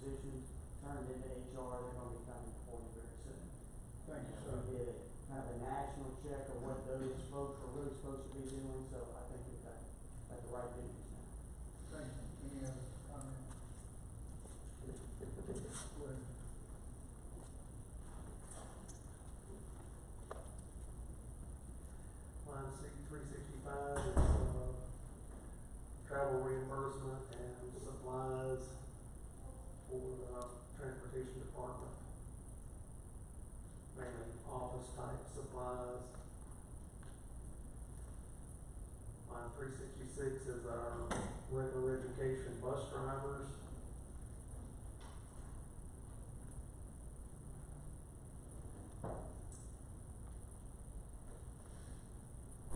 positions turned into HR. They're going to be coming before you very soon. Thank you, So sir. we did kind of a national check of what those folks are really supposed to be doing. So I think we've got the right duties now. Thank you. Any other comments? Go ahead. Line C-365 is travel reimbursement and supplies for the transportation department. Mainly office type supplies. Line 366 is our regular education bus drivers.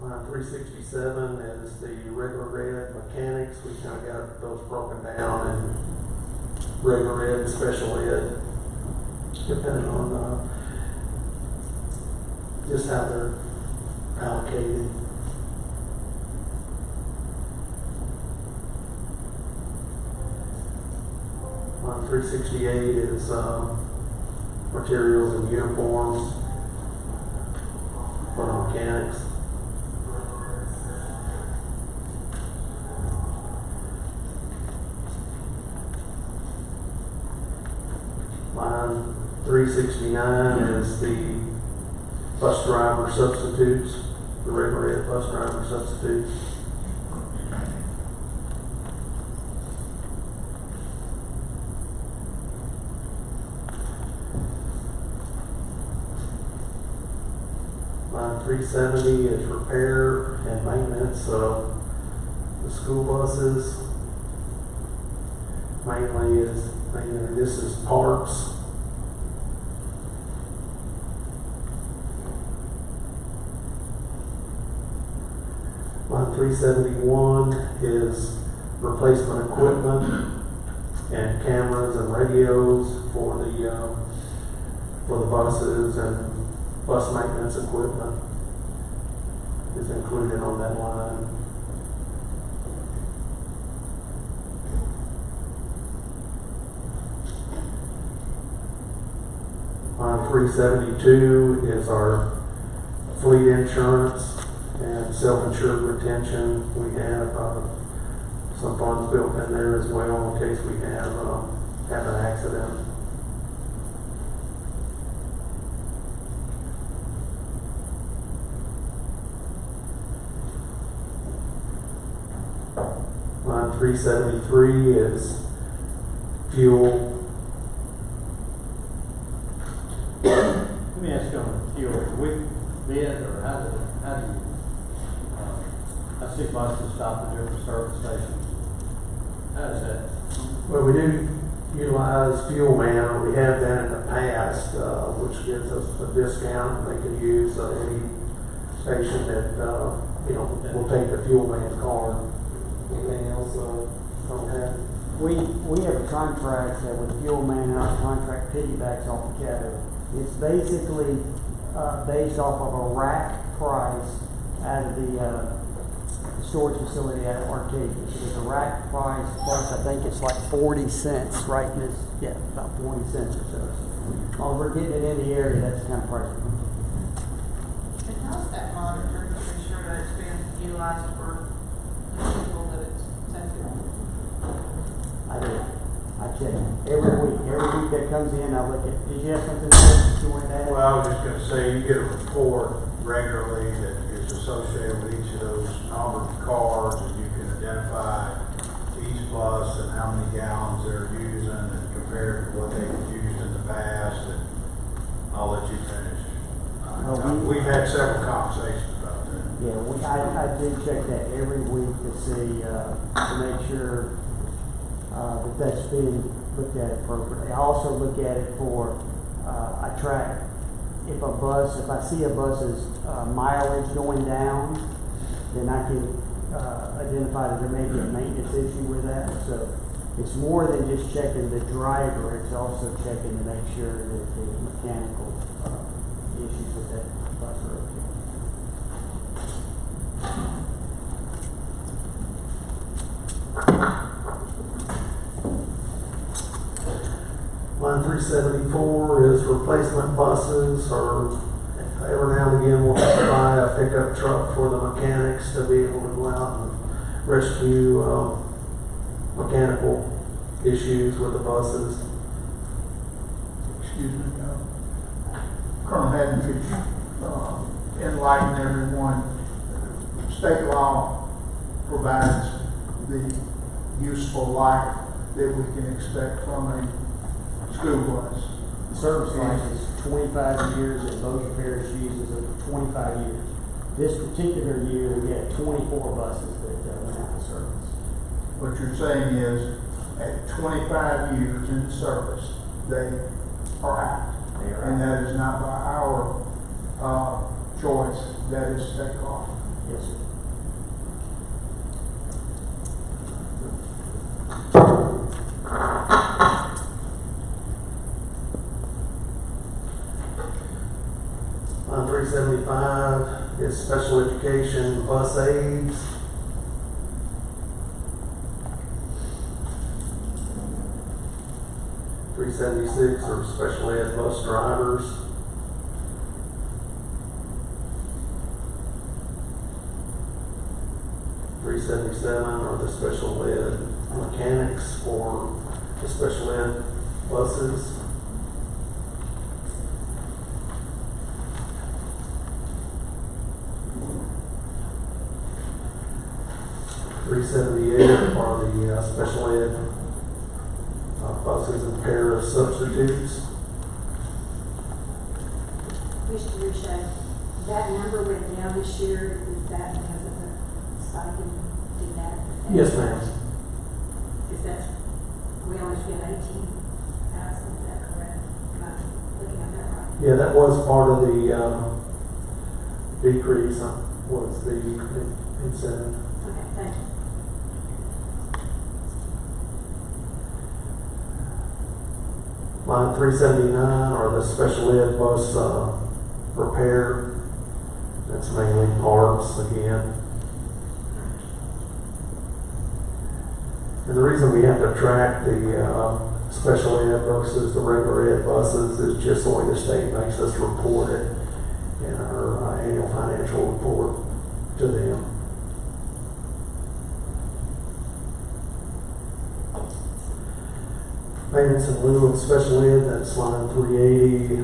Line 367 is the regular ed mechanics. We kind of got those broken down in regular ed and special ed, depending on just how they're allocated. Line 368 is materials and uniforms for the mechanics. Line 369 is the bus driver substitutes, the regular ed bus driver substitutes. Line 370 is repair and maintenance of the school buses. Mainly this is parts. Line 371 is replacement equipment and cameras and radios for the buses, and bus maintenance equipment is included on that line. Line 372 is our fleet insurance and self-insured retention. We have some funds built in there as well in case we have an accident. Line 373 is fuel. Let me ask you on fuel. We bid, or how do you? I see buses stop at different service stations. How does that? Well, we do utilize Fuel Man. We have done in the past, which gives us a discount. They can use any station that will take the Fuel Man card. Anything else? Don't have. We have a contract with Fuel Man, and our contract piggybacks off each other. It's basically based off of a rack price out of the storage facility at Arcadia. So there's a rack price plus I think it's like 40 cents, right? About 40 cents or so. While we're getting it in the area, that's the kind of price. And how's that monitored to be sure that it's being utilized for the people that it's tested? I do. I check every week. Every week that comes in, I look at. Did you have something that you wanted to add? Well, I was just going to say, you get a report regularly that is associated with each of those numbered cars, and you can identify each bus and how many gallons they're using and compared to what they've used in the past, and I'll let you finish. We've had several conversations about that. Yeah, I do check that every week to see, to make sure that that's being looked at appropriately. I also look at it for, I track if I see a bus's mileage going down, then I can identify that there may be a maintenance issue with that. So it's more than just checking the driver, it's also checking to make sure that the mechanical issues with that bus are okay. 374 is replacement buses, or every now and again we'll have to buy a pickup truck for the mechanics to be able to go out and rescue mechanical issues with the buses. Excuse me, Colonel Haddon, could you enlighten everyone? State law provides the useful life that we can expect from a school bus. The service life is 25 years, and most repairs uses it for 25 years. This particular year, we had 24 buses that went out of service. What you're saying is, at 25 years in service, they are out. They are And out. that is not by our choice, that is state law. Yes, sir. Line 375 is special education bus aids. $376 are special ed bus drivers. $377 are the special ed mechanics for the special ed buses. $378 are the special ed buses and pair of substitutes. Mr. Russo, that number went down this year, is that because of the stipend? Did that? Yes, ma'am. Is that, we only spent 18,000, is that correct? Am I looking at that right? Yeah, that was part of the decrease, was the incentive. Okay, thank you. Line 379 are the special ed bus repair. That's mainly parts again. And the reason we have to track the special ed versus the regular ed buses is just the way the state makes us report it in our annual financial report to them. Payments in lieu of special ed, that's line 380.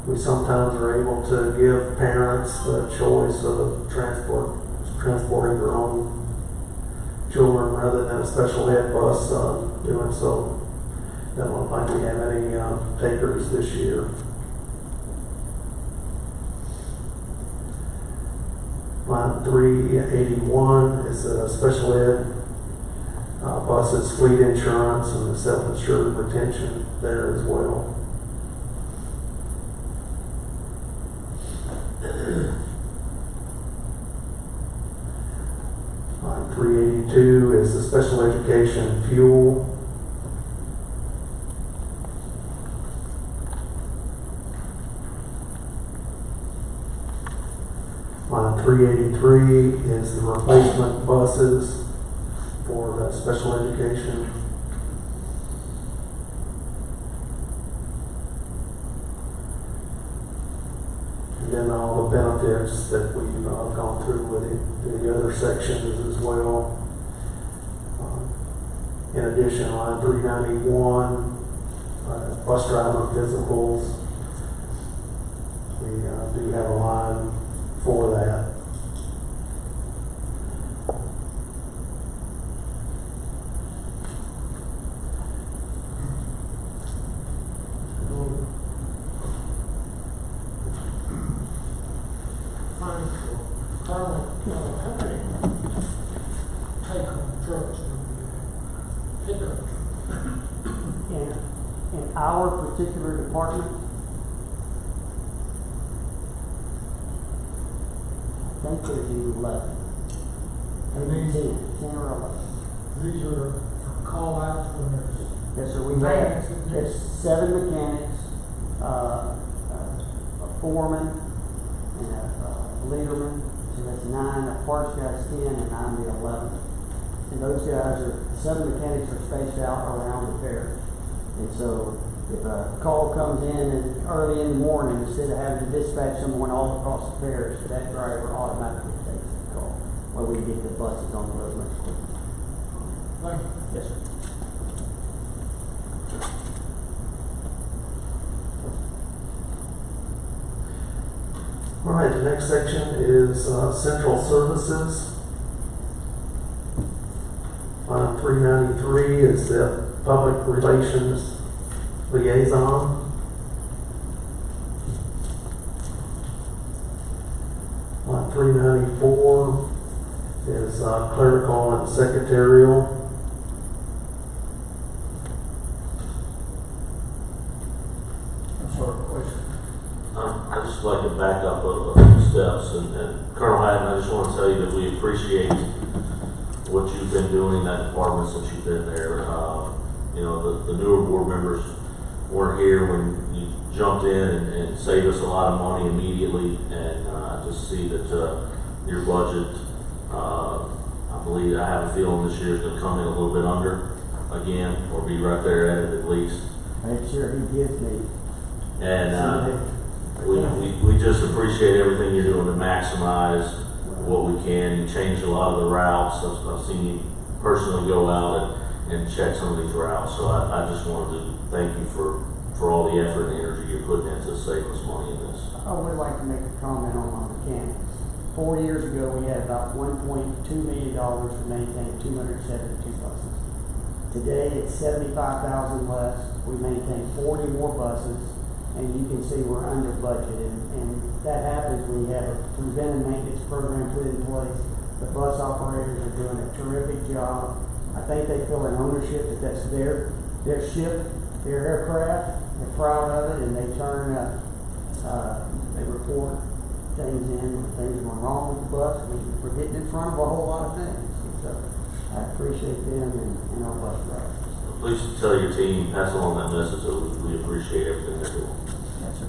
We sometimes are able to give parents the choice of transporting their own children rather than a special ed bus doing so. Doesn't look like we have any takers this year. Line 381 is a special ed buses, fleet insurance, and the self-insured retention there as well. Line 382 is the special education fuel. Line 383 is the replacement buses for the special education. And then all the benefits that we've gone through with the other sections as well. In addition, line 391, bus driver physicals. We do have a line for that. In our particular department, I think there's 11. Maybe 10 or 11. These are for call outs when there's. Yes, sir, we have, there's 7 mechanics, a foreman, and a leaderman, so that's 9, a parts guy's 10, and I'm the 11th. And those guys are, 7 mechanics are spaced out around the fair. And so if a call comes in early in the morning, instead of having to dispatch someone all across the parish, that driver automatically takes the call, while we get the buses on the road much quicker. Thank you. Yes, sir. All right, the next section is central services. Line 393 is the public relations liaison. Line 394 is clerical and secretarial. I'm sorry, question. I'd just like to back up a few steps, and Colonel Hatton, I just want to tell you that we appreciate what you've been doing in that department since you've been there. You know, the newer board members weren't here when you jumped in and saved us a lot of money immediately, and just see that your budget, I believe, I have a feeling this year's going to come in a little bit under again, or be right there at it at least. Make sure he gives me. And we just appreciate everything you're doing to maximize what we can. You changed a lot of the routes. I've seen you personally go out and check some of these routes. So I just wanted to thank you for all the effort and energy you're putting into save us money in this. I would like to make a comment on my mechanics. 4 years ago, we had about $1.2 million to maintain 272 buses. Today, it's 75,000 less. We maintain 40 more buses, and you can see we're under budget. And that happens when you have a preventive maintenance program put in place. The bus operators are doing a terrific job. I think they feel an ownership that that's their ship, their aircraft. They're proud of it, and they they report things in when things are going wrong with the bus. We're getting in front of a whole lot of things. So I appreciate them and our bus drivers. Please tell your team, pass along that message that we appreciate everything they're doing. Yes, sir.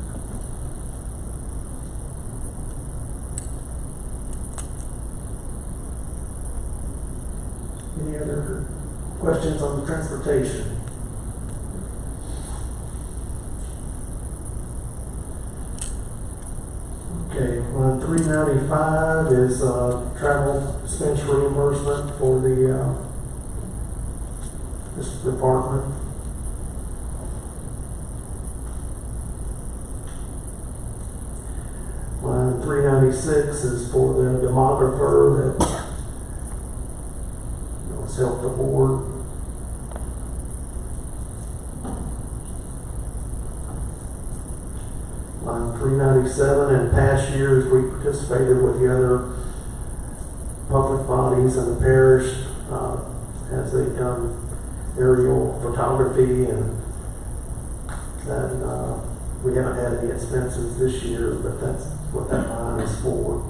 Any other questions on the transportation? Okay, line 395 is travel expense reimbursement for this department. Line 396 is for the demographer that has helped the board. Line 397, in past years we participated with the other public bodies in the parish as they've done aerial photography, and then we haven't had any expenses this year, but that's what that line is for.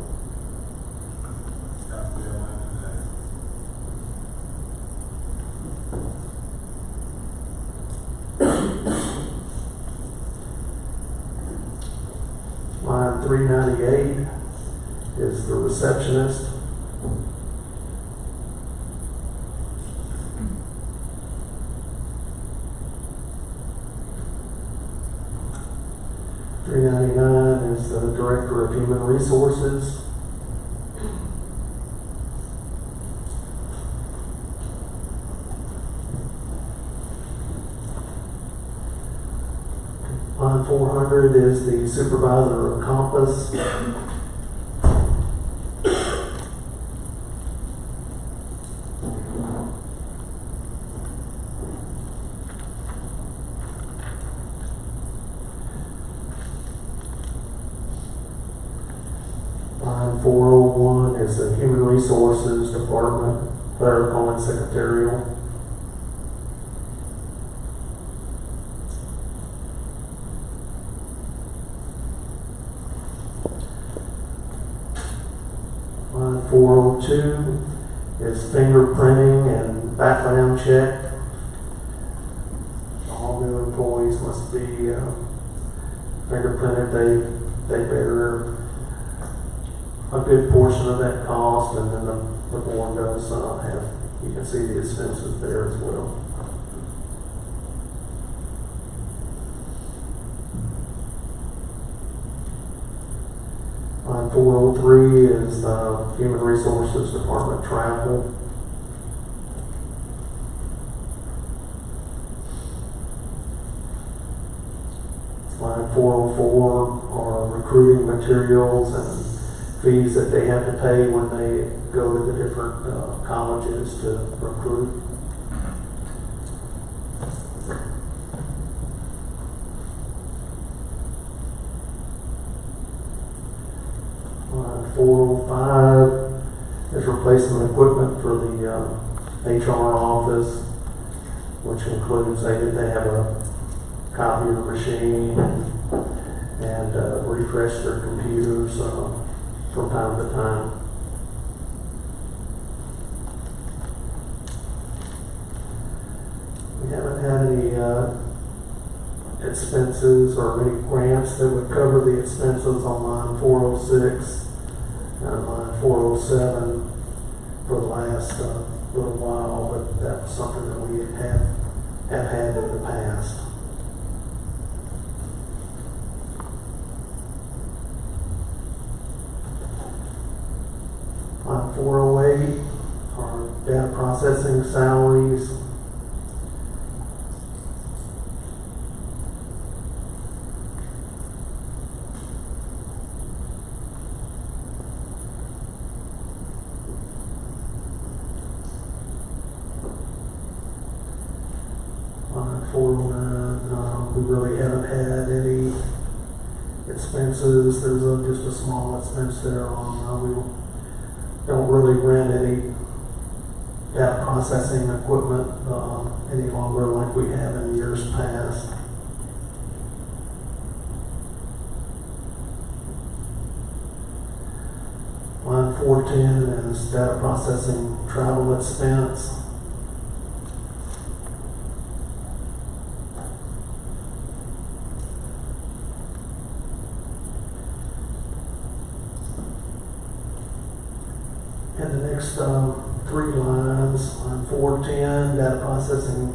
Line 398 is the receptionist. $399 is the Director of Human Resources. Line 400 is the Supervisor of Compass. Line 401 is the Human Resources Department, clerical and secretarial. Line 402 is fingerprinting and background check. All new employees must be fingerprinted. They bear a good portion of that cost, and then the board does have, you can see the expenses there as well. Line 403 is the Human Resources Department travel. Line 404 are recruiting materials and fees that they have to pay when they go to the different colleges to recruit. Line 405 is replacement equipment for the HR office, which includes they have a copier machine and refresh their computers from time to time. We haven't had any expenses or any grants that would cover the expenses on line 406 and line 407 for the last little while, but that's something that we have had in the past. Line 408 are data processing salaries. Line 409, we really haven't had any expenses. There's just a small expense there on we don't really rent any data processing equipment any longer like we have in years past. Line 410 is data processing travel expense. And the next three lines, line 410, data processing,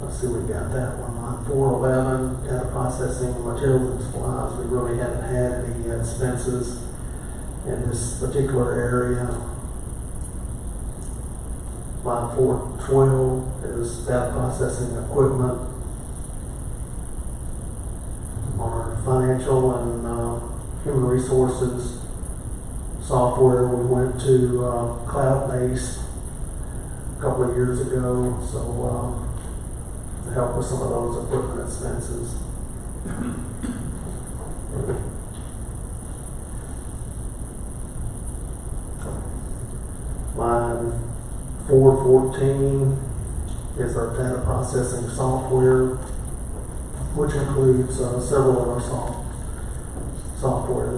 let's see, we got that one. Line 411, data processing materials and supplies. We really haven't had any expenses in this particular area. Line 412 is data processing equipment. Our financial and human resources software, we went to cloud-based a couple of years ago, so to help with some of those equipment expenses. Line 414 is our data processing software, which includes several of our software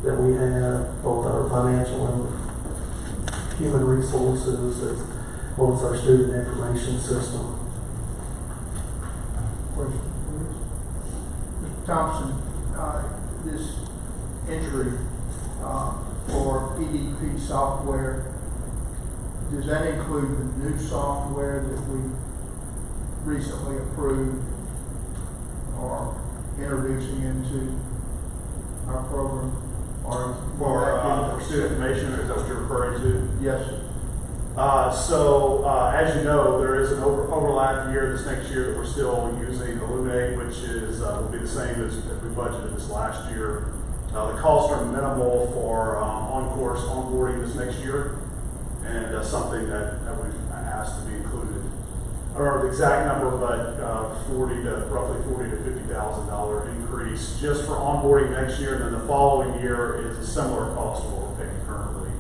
that we have, both our financial and human resources, as well as our student information system. Question, please. Mr. Thompson, this entry for EDP software, does that include the new software that we recently approved or introducing into our program? Or For student information, is that what you're referring to? Yes, sir. As you know, there is an overlap year this next year that we're still using Illuminate, which is will be the same as we budgeted this last year. The costs are minimal for on-course onboarding this next year, and something that we've asked to be included. I don't remember the exact number, but roughly $40,000 to $50,000 increase just for onboarding next year, and then the following year is a similar cost to what we're paying currently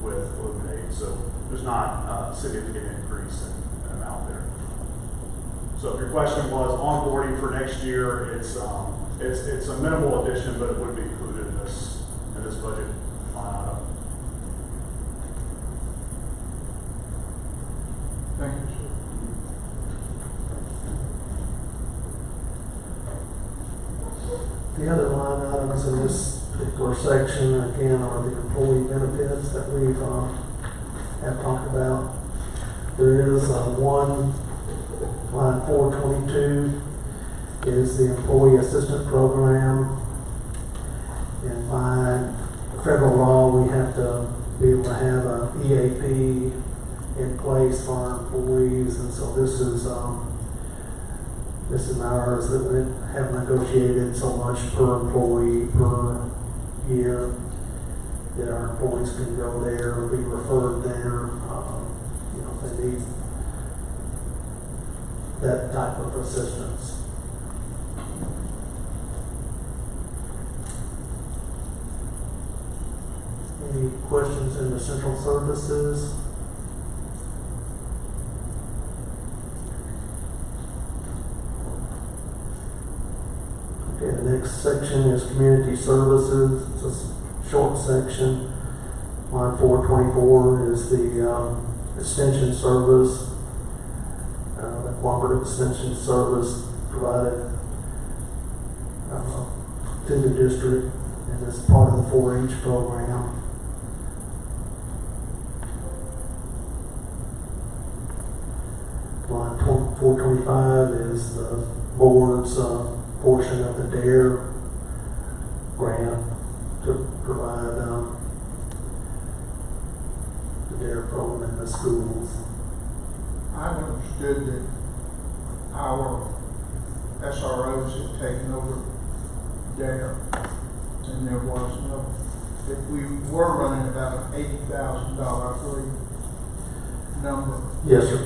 with Illuminate. So there's not a significant increase in amount there. So if your question was onboarding for next year, it's a minimal addition, but it would be included in this budget line item. Thank you, sir. The other line items in this particular section, again, are the employee benefits that we've have talked about. There is line 422 is the employee assistant program, and line federal law, we have to be able to have a EAP in place for our employees, and so this is ours that we have negotiated so much per employee per year that our employees can go there or be referred there, you know, if they need that type of assistance. Any questions in the central services? Okay, the next section is community services. It's a short section. Line 424 is the extension service, the cooperative extension service provided to the district, and it's part of the 4-H program. Line 425 is the board's portion of the DARE grant to provide the DARE program in the schools. I understood that our SROs had taken over DARE, and there was no, that we were running about an $80,000, I believe, number. Yes, sir.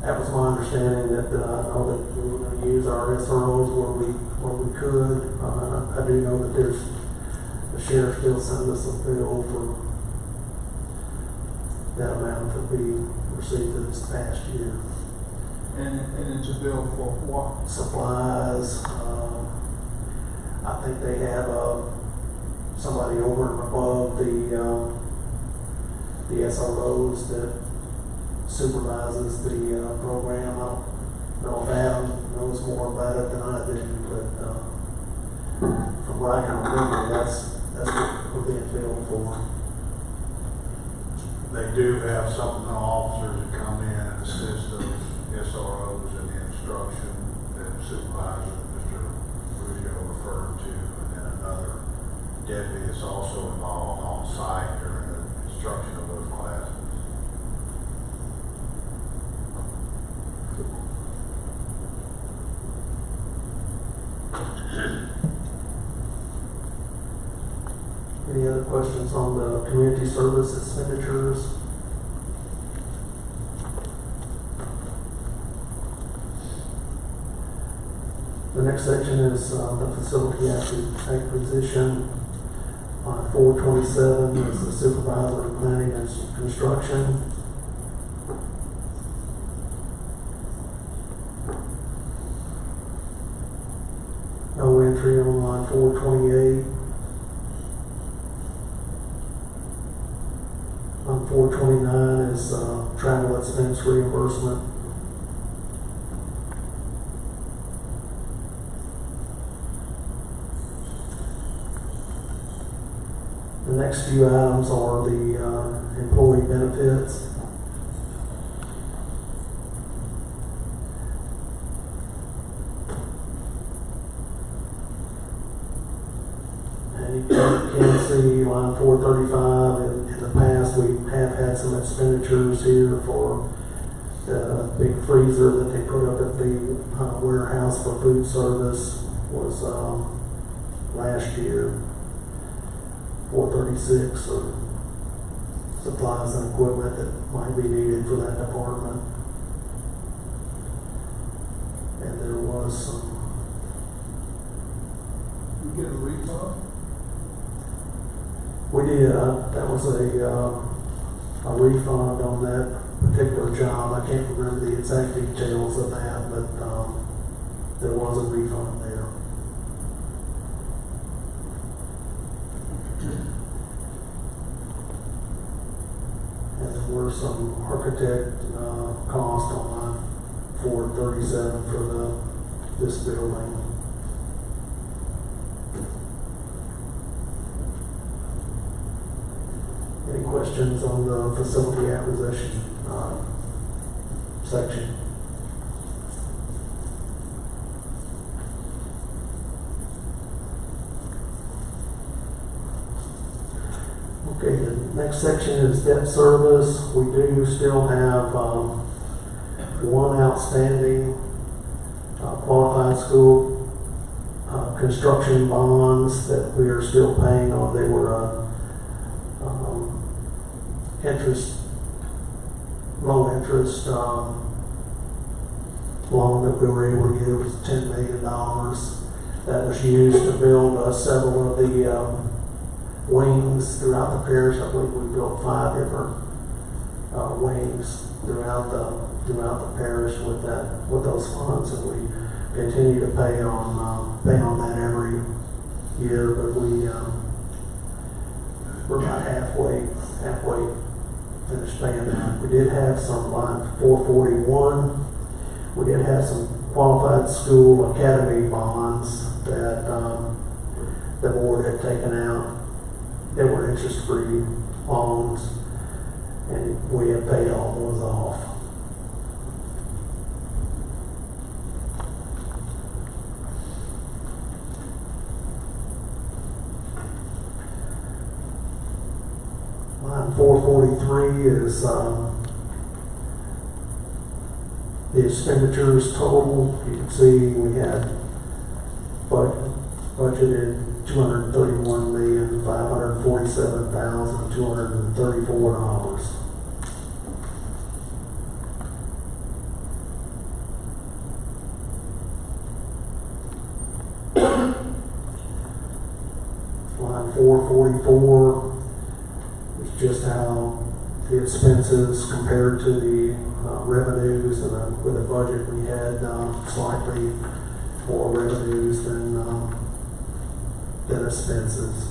That was my understanding, that I know that we were going to use our SROs where we could. I do know that the sheriff still sends us a bill for that amount that we received this past year. And it's a bill for what? Supplies. I think they have somebody over and above the SROs that supervises the program. I don't know if Adam knows more about it than I do, but from what I can remember, that's what we're being billed for. They do have supplemental officers that come in and assist those SROs in the instruction that Supervisor Mr. Ruggiero referred to, and then another deputy is also involved on site during the instruction of those classes. Any other questions on the community service expenditures? The next section is the facility acquisition. 427 is the supervisor of planning and construction. No entry on line 428. On 429 is travel expense reimbursement. The next few items are the employee benefits. And you can see line 435, in the past we have had some expenditures here for the big freezer that they put up at the warehouse for food service was last year. 436 or supplies and equipment that might be needed for that department. And there was some. You get a refund? We did. That was a refund on that particular job. I can't remember the exact details of that, but there was a refund there. And there were some architect cost on line 437 for this building. Any questions on the facility acquisition section? Okay, the next section is debt service. We do still have one outstanding qualified school construction bonds that we are still paying on. They were low interest loan that we were able to get. It was $10 million. That was used to build several of the wings throughout the parish. I believe we built 5 different wings throughout the parish with those funds, and we continue to pay on that every year. But we're about halfway finished paying that. We did have some line 441. We did have some qualified school academy bonds that the board had taken out. They were interest-free loans, and we have paid all those off. Line 443 is the expenditures total. You can see we had budgeted $231,547,234. Line 444 is just how the expenses compared to the revenues, and with the budget we had slightly more revenues than expenses.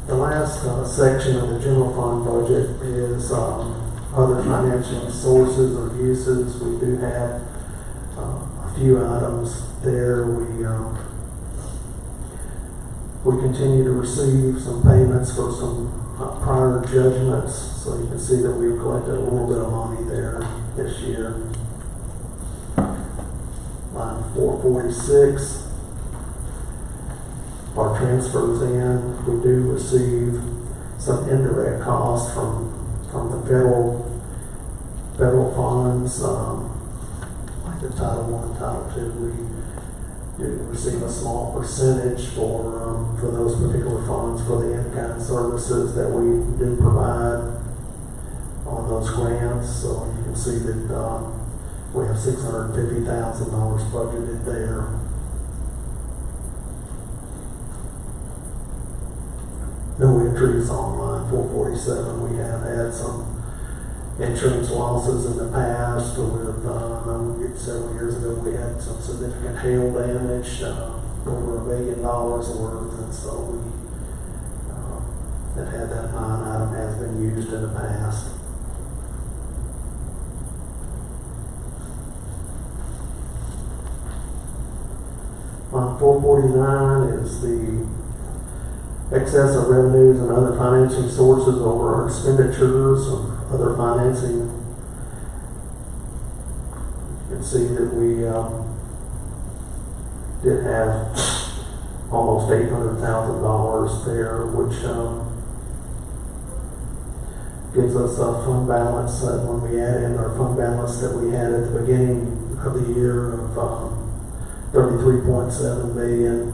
The last section of the general fund budget is other financial sources or uses. We do have a few items there. We continue to receive some payments for some prior judgments, so you can see that we've collected a little bit of money there this year. Line 446, our transfers in. We do receive some indirect costs from the federal funds, like the Title I and Title II. We do receive a small percentage for those particular funds for the in-kind services that we do provide on those grants. So you can see that we have $650,000 budgeted there. No entries on line 447. We have had some insurance losses in the past. With several years ago, we had some significant hail damage, over $1 million worth, and so we have had that line item has been used in the past. Line 449 is the excess of revenues and other financing sources over our expenditures or other financing. You can see that we did have almost $800,000 there, which gives us a fund balance when we add in our fund balance that we had at the beginning of the year of $33.7 million.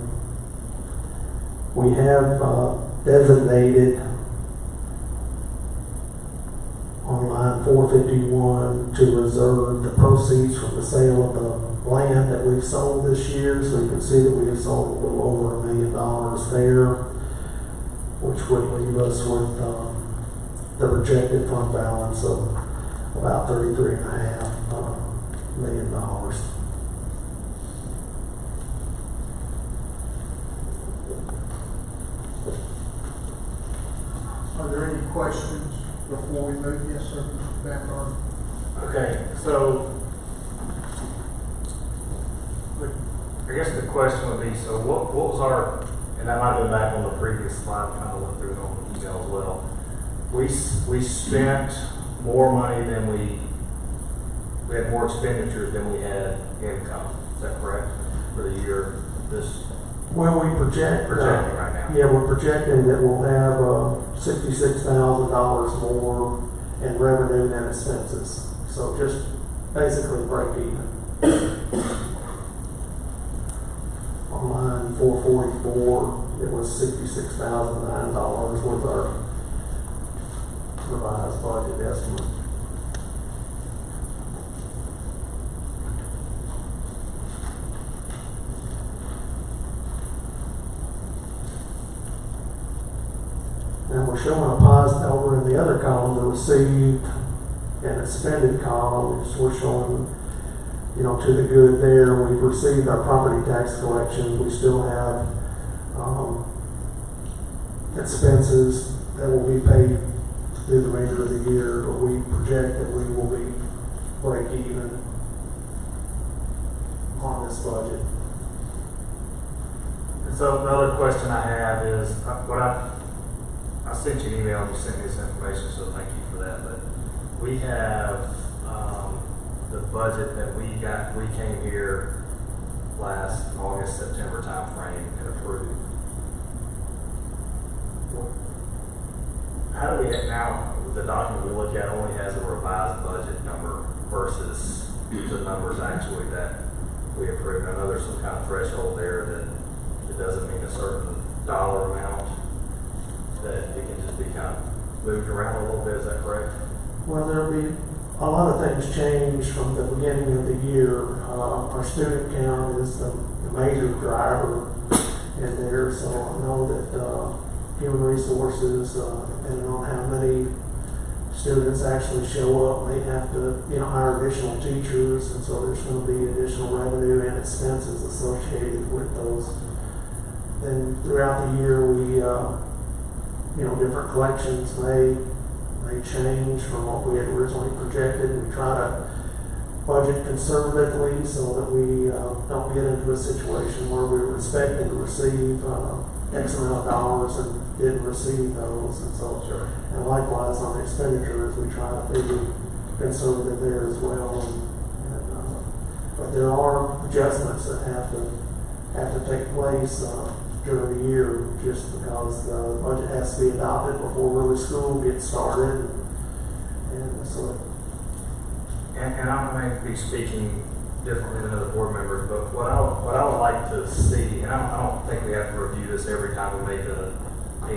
We have designated on line 451 to reserve the proceeds from the sale of the land that we've sold this year. So you can see that we have sold a little over $1 million there, which would leave us with the projected fund balance of about $33.5 million. Are there any questions before we move? Yes, sir, Mr. Bancroft. Okay, so I guess the question would be, so what was our, and I might go back on the previous slide, kind of went through it on the email as well. We spent more money than we we had more expenditures than we had income. Is that correct? For the year, this Well, we projecting right now? Yeah, we're projecting that we'll have $66,000 more in revenue than expenses. So just basically break even. On line 444, it was $66,009 with our revised budget estimate. And we're showing a positive over in the other column, the received and expended column, we're showing, to the good there. We've received our property tax collections. We still have expenses that will be paid through the remainder of the year, but we project that we will be break even on this budget. So the other question I have is, I sent you an email and you sent me this information, so thank you for that. But we have the budget that we came here last August, September timeframe and approved. How do we now, the document we look at only has a revised budget number versus the numbers actually that we approved? I know there's some kind of threshold there that it doesn't mean a certain dollar amount, that it can just be kind of moved around a little bit. Is that correct? Well, there'll be a lot of things change from the beginning of the year. Our student count is the major driver in there, so I know that human resources, depending on how many students actually show up, may have to hire additional teachers, and so there's going to be additional revenue and expenses associated with those. Then throughout the year, we different collections may change from what we had originally projected. We try to budget conservatively so that we don't get into a situation where we were expecting to receive X amount of dollars and didn't receive those. And so, and likewise on expenditures, we try to be conservative there as well. But there are adjustments that have to take place during the year, just because the budget has to be adopted before really school gets started, and so. And I may be speaking differently than other board members, but what I would like to see, and I don't think we have to review this every time we make a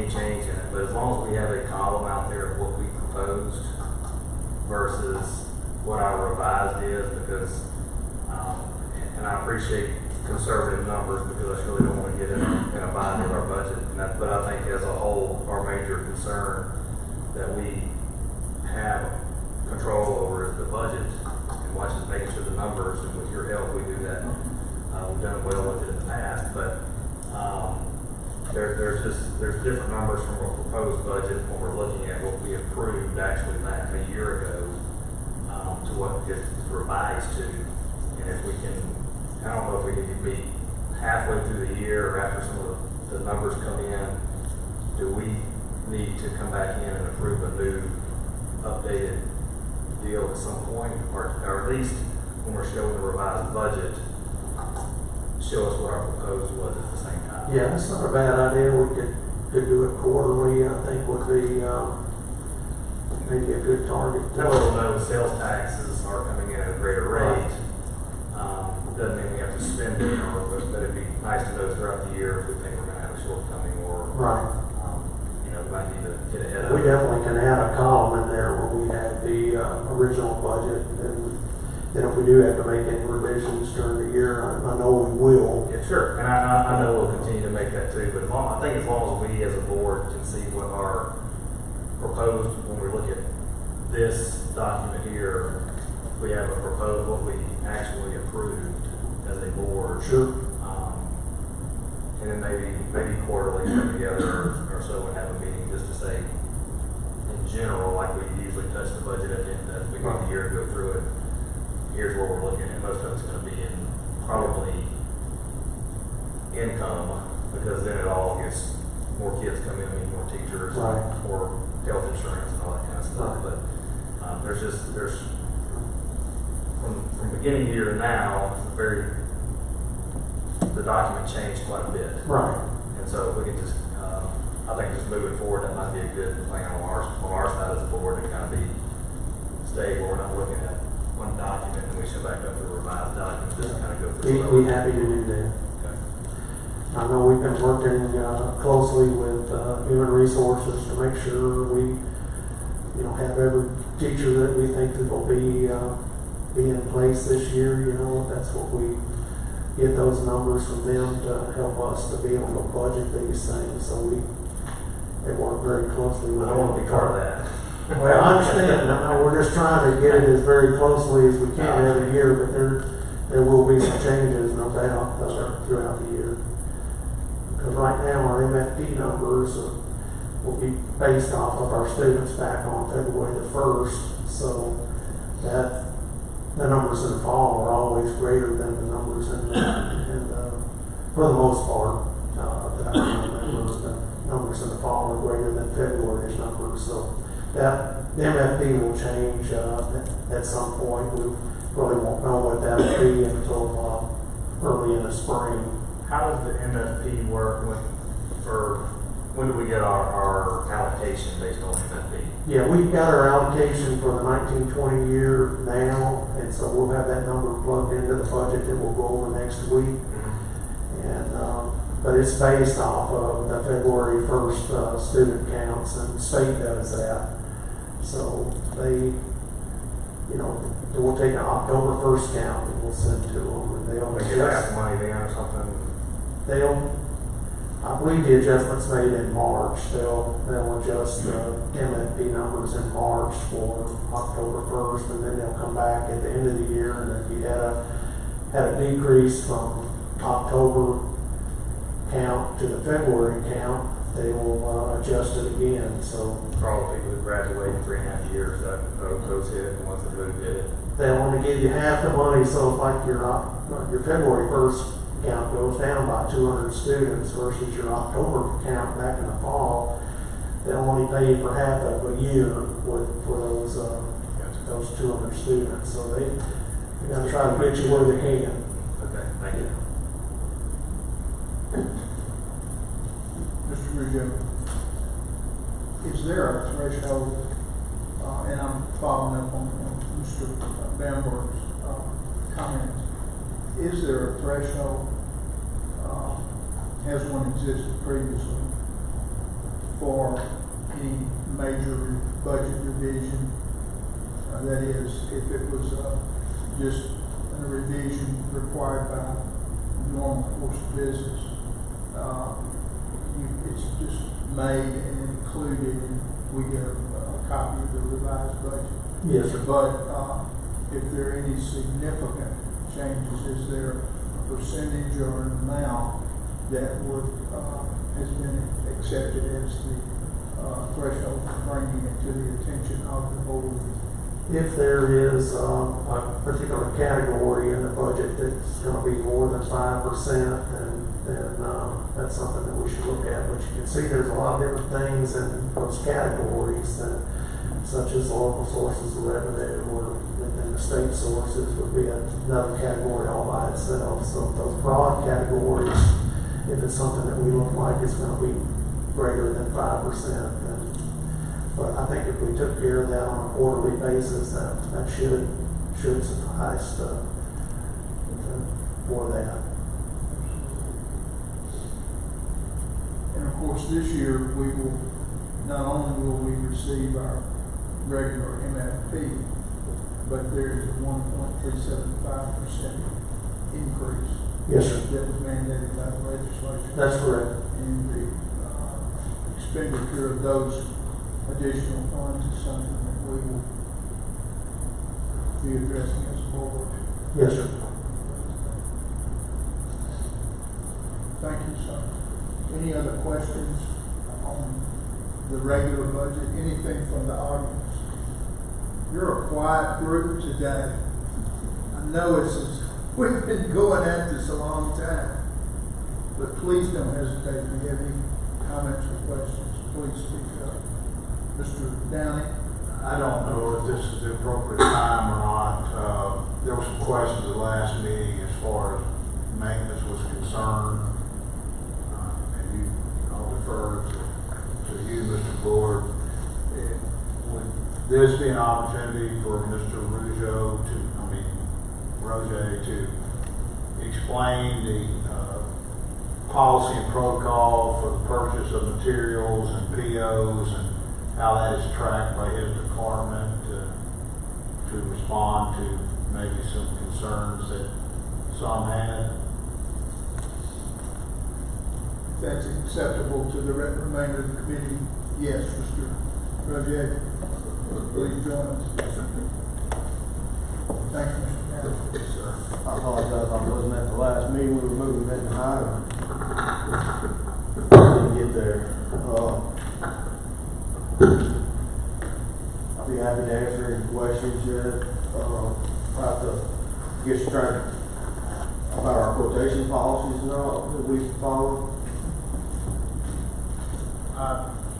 change in it, but as long as we have a column out there of what we proposed versus what our revised is, because, and I appreciate conservative numbers because I really don't want to get in a bind with our budget. But I think as a whole, our major concern that we have control over is the budget, and watch us making sure the numbers, and with your help, we do that. We've done well with it in the past, but there's different numbers from our proposed budget when we're looking at what we approved actually back a year ago to what gets revised to, and if we can. I don't know if we need to be halfway through the year or after some of the numbers come in. Do we need to come back in and approve a new updated deal at some point? Or at least when we're showing the revised budget, show us what our proposed was at the same time? Yeah, that's not a bad idea. We could do it quarterly. I think would be maybe a good target. That way we'll know sales taxes are coming in at a greater rate. Doesn't mean we have to spend it, but it'd be nice to know throughout the year if we think we're going to have a shortcoming or, right. Might need to get ahead of We it. definitely can add a column in there where we have the original budget, and then if we do have to make any revisions during the year, I know we will. Yeah, sure, and I know we'll continue to make that too, but I think as long as we as a board can see what our proposed, when we look at this document here, we have a proposed, what we actually approved as a board. Sure. And then maybe quarterly come together or so and have a meeting just to say, in general, like we usually touch the budget at the beginning of the year and go through it. Here's where we're looking at. Most of it's going to be in probably income, because then it all gets more kids come in, need more teachers, right. more health insurance and all that kind of stuff. Right. But there's from beginning of the year to now, the document changed quite a bit. Right. And so if we can just, I think just moving forward, that might be a good plan on our side as a board to kind of be stable. We're not looking at one document and we should back up to a revised document, just kind of go through. We'd be happy to do that. Okay. I know we've been working closely with human resources to make sure we, have every teacher that we think that will be in place this year. That's what we get those numbers from them to help us to be able to budget these things. So they work very closely with. I don't want to be part of that. Well, I understand. We're just trying to get it as very closely as we can every year, but there will be some changes, no doubt, throughout the year. Because right now our MFD numbers will be based off of our students back on February the 1st, so that the numbers in the fall are always greater than the numbers for the most part. The numbers in the fall are greater than February's numbers, so that the MFD will change at some point. We really won't know what that will be until early in the spring. How does the MFP work when do we get our allocation based on MFP? Yeah, we've got our allocation for the 1920 year now, and so we'll have that number plugged into the budget that we'll go over next week. But it's based off of the February 1st student counts, and the state does that. So we'll take an October 1st count and we'll send to them, and they'll They get half money then or something? I believe the adjustments made in March. They'll adjust the MFP numbers in March for October 1st, and then they'll come back at the end of the year, and if you had a decrease from October count to the February count, they will adjust it again. So for all the people who graduated 3.5 years, those hit, and ones that didn't get it. They only give you half the money, so if like your February 1st count goes down by 200 students versus your October count back in the fall, they only pay you for half of a year for those 200 students. So they're going to try to get you where they can. Okay, thank you. Mr. Rizzo, is there a threshold, and I'm following up on Mr. Bamberg's comments, is there a threshold, has one existed previously, for any major budget revision? That is, if it was just a revision required by normal course of business, it's just made and included, and we get a copy of the revised budget. Yes, sir. But if there are any significant changes, is there a percentage or an amount that would has been accepted as the threshold for bringing it to the attention of the board? If there is a particular category in the budget that's going to be more than 5%, then that's something that we should look at. But you can see there's a lot of different things in those categories, such as local sources of revenue, or within the state sources would be another category all by itself. So those broad categories, if it's something that we look like it's going to be greater than 5%, then. But I think if we took care of that on a quarterly basis, that should suffice for that. And of course, this year we will not only will we receive our regular MFP, but there is a 1.375% increase. Yes, sir. That was mandated by the legislature. That's correct. And the expenditure of those additional funds is something that we will be addressing as a board. Yes, sir. Thank you, sir. Any other questions on the regular budget? Anything from the audience? You're a quiet group today. I know we've been going at this a long time, but please don't hesitate if you have any comments or questions. Please speak up. Mr. Downey? I don't know if this is the appropriate time or not. There were some questions at the last meeting as far as maintenance was concerned. And I'll defer to you, Mr. Board. Would this be an opportunity for Mr. Roger to explain the policy and protocol for the purchase of materials and POs and how that is tracked by his department to respond to maybe some concerns that some had? If that's acceptable to the remainder of the committee, yes, Mr. Roger, please join us. Thank you, Mr. Campbell. Yes, sir. I apologize, I wasn't at the last meeting, we were moving that tonight. Didn't get there. I'll be happy to answer any questions yet. About our quotation policies and all that we follow.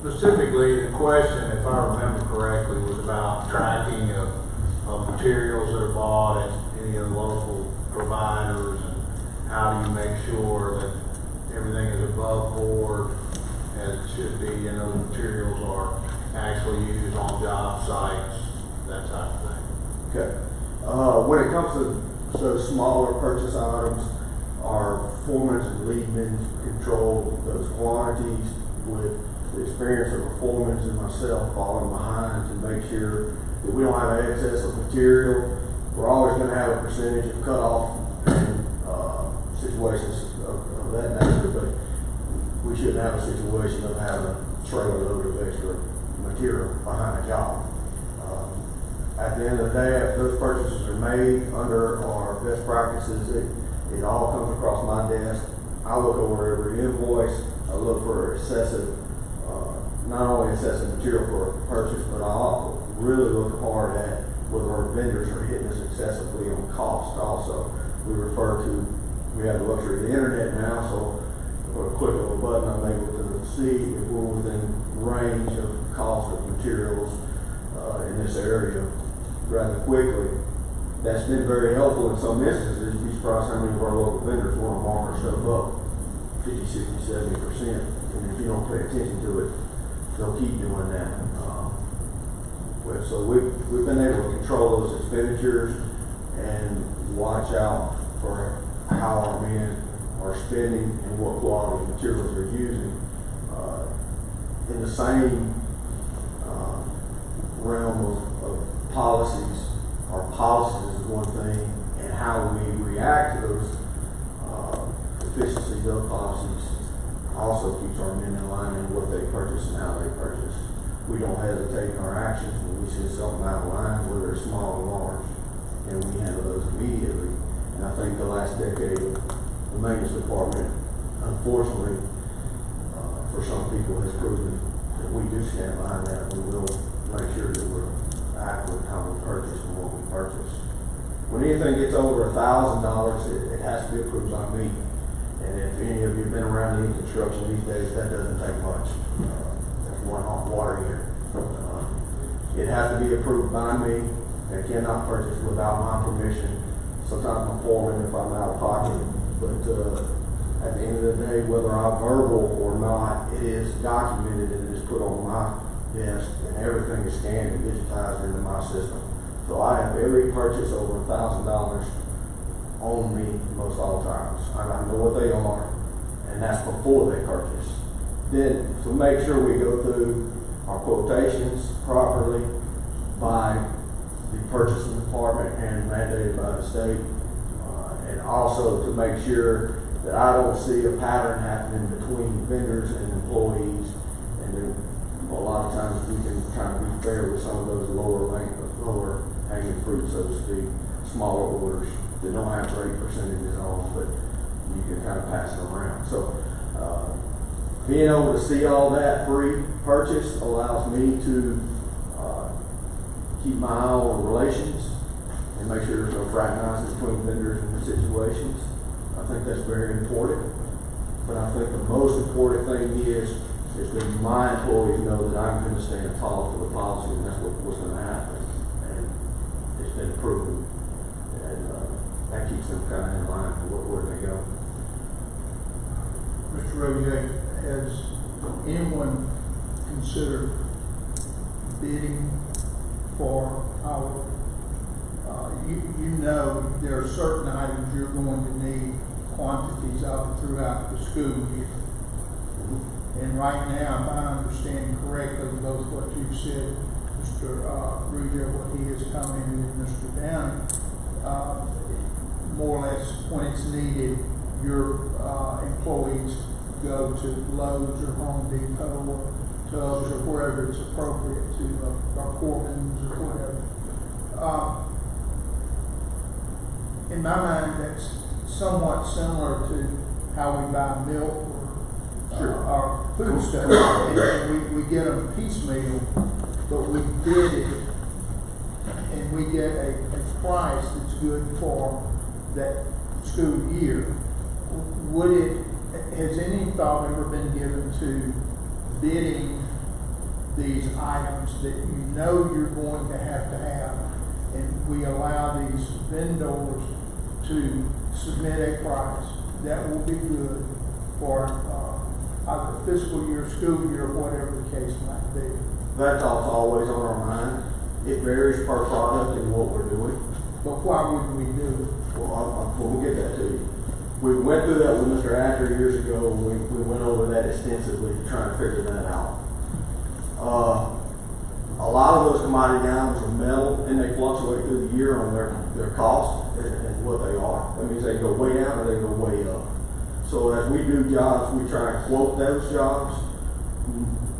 Specifically, the question, if I remember correctly, was about tracking of materials that are bought at any of the local providers, and how do you make sure that everything is above board as it should be, and those materials are actually used on job sites, that type of thing. Okay. When it comes to those smaller purchase items, our foremen and leadmen control those quantities with the experience of the foremen and myself falling behind to make sure that we don't have excess of material. We're always going to have a percentage of cutoff in situations of that nature, but we shouldn't have a situation of having a trailer load of extra material behind a job. At the end of the day, if those purchases are made under our best practices, it all comes across my desk. I look over every invoice. I look for not only excessive material for a purchase, but I also really look hard at whether our vendors are hitting us excessively on cost also. We have the luxury of the internet now, so with a click of a button, I'm able to see if we're within range of cost of materials in this area rather quickly. That's been very helpful in some instances. You'd be surprised how many of our local vendors want to mark our stuff up 50, 60, 70%. And if you don't pay attention to it, they'll keep doing that. So we've been able to control those expenditures and watch out for how our men are spending and what quality materials they're using. In the same realm of policies, our policies is one thing, and how we react to those efficiencies of policies also keeps our men in line in what they purchase and how they purchase. We don't hesitate in our actions when we see something out of line, whether it's small or large, and we handle those immediately. And I think the last decade of the maintenance department, unfortunately, for some people has proven that we do stand behind that. We will make sure that we're accurate in how we purchase and what we purchase. When anything gets over $1,000, it has to be approved by me. And if any of you have been around any construction these days, that doesn't take much. That's one hot water here. It has to be approved by me. It cannot purchase without my permission. Sometimes I'm foreman if I'm out of pocket. But at the end of the day, whether I'm verbal or not, it is documented and it is put on my desk, and everything is scanned and digitized into my system. So I have every purchase over $1,000 on me most all times. I know what they are, and that's before they purchase. Then to make sure we go through our quotations properly by the purchasing department and mandated by the state, and also to make sure that I don't see a pattern happening between vendors and employees. And then a lot of times we can kind of be fair with some of those lower hanging fruit, so to speak, smaller orders that don't have great percentages on, but you can kind of pass them around. So being able to see all that pre-purchase allows me to keep my eye on relations and make sure there's no fraternizing between vendors and situations. I think that's very important. But I think the most important thing is is that my employees know that I'm gonna stand tall to the policy, and that's what's gonna happen. And it's been proven, and, that keeps them kind of in line for where they go. Mr. Roget, has anyone considered bidding for our, you know there are certain items you're going to need quantities of throughout the school year. And right now, if I understand correctly, both what you've said, Mr. Ruger, what he has commented, and Mr. Downey, more or less when it's needed, your employees go to Lowe's or Home Depot or Tubbs or wherever it's appropriate to, or Corbin's or whatever. In my mind, that's somewhat similar to how we buy milk or our food stuff. And we get them piecemeal, but we bid it and we get a price that's good for that school year. Has any thought ever been given to bidding these items that you know you're going to have, and we allow these vendors to submit a price that will be good for either fiscal year, school year, whatever the case might be? That thought's always on our mind. It varies per product and what we're doing. But why wouldn't we do it? Well, we'll get that to you. We went through that with Mr. Asher years ago. We went over that extensively to try and figure that out. A lot of those commodity items are metal, and they fluctuate through the year on their cost and what they are. That means they go way down or they go way up. So as we do jobs, we try and quote those jobs.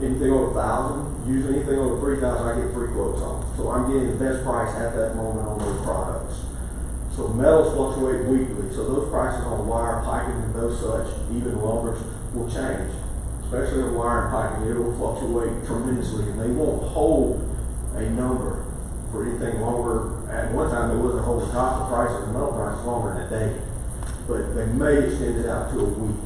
Anything over 1,000, usually anything over 3,000, I get 3 quotes on. So I'm getting the best price at that moment on those products. So metals fluctuate weekly, so those prices on wire, piping, and those such, even lumbers, will change. Especially on wire and piping, it will fluctuate tremendously, and they won't hold a number for anything longer. At one time, it wasn't holding top the price of the metal price longer than a day, but they may extend it out to a week.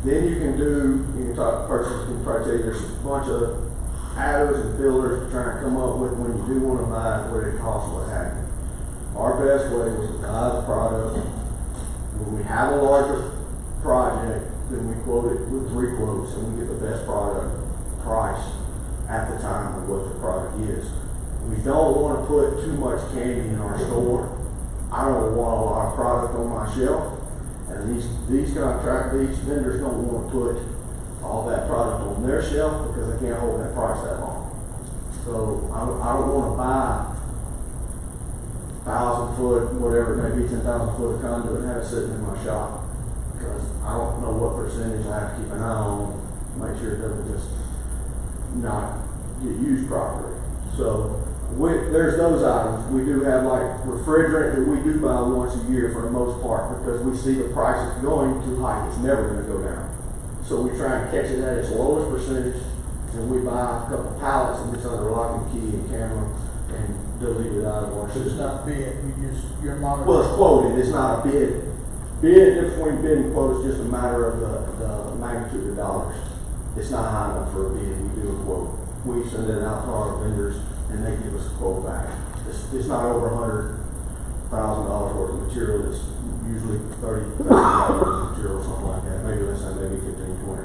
Then you can talk purchasing criteria. There's a bunch of adders and fillers to try and come up with when you do want to buy it, what it costs, what have you. Our best way was to buy the product. When we have a larger project, then we quote it with 3 quotes, and we get the best product price at the time of what the product is. We don't want to put too much candy in our store. I don't want a lot of product on my shelf, and these vendors don't want to put all that product on their shelf because they can't hold that price that long. So I don't want to buy 1,000 foot, whatever it may be, 10,000 foot of conduit and have it sitting in my shop, because I don't know what percentage I have to keep an eye on to make sure it doesn't just not get used properly. So there's those items. We do have like refrigerant that we do buy once a year for the most part, because we see the price is going too high. It's never going to go down. So we try and catch it at its lowest percentage, and we buy a couple pallets and it's under lock and key and camera and delete it out of our So it's system. not bid, you're monitoring. Well, it's quoted, it's not a bid. Difference between bid and quote is just a matter of the magnitude of dollars. It's not high enough for a bid, we do a quote. We send it out to our vendors and they give us a quote back. It's not over $100,000 worth of material, it's usually $30,000 of material or something like that. Maybe less than, maybe 15, 20.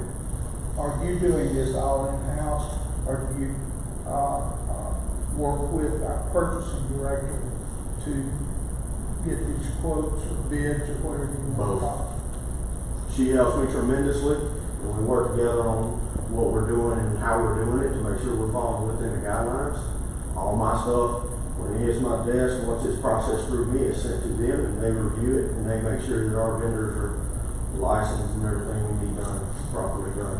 Are you doing this all in-house, or do you work with our purchasing director to get these quotes or bids or whatever you want to call it? She helps me tremendously, and we work together on what we're doing and how we're doing it to make sure we're following within the guidelines. All my stuff, when it hits my desk, once it's processed through me, it's sent to them, and they review it, and they make sure that our vendors are licensed and everything we need done, properly done,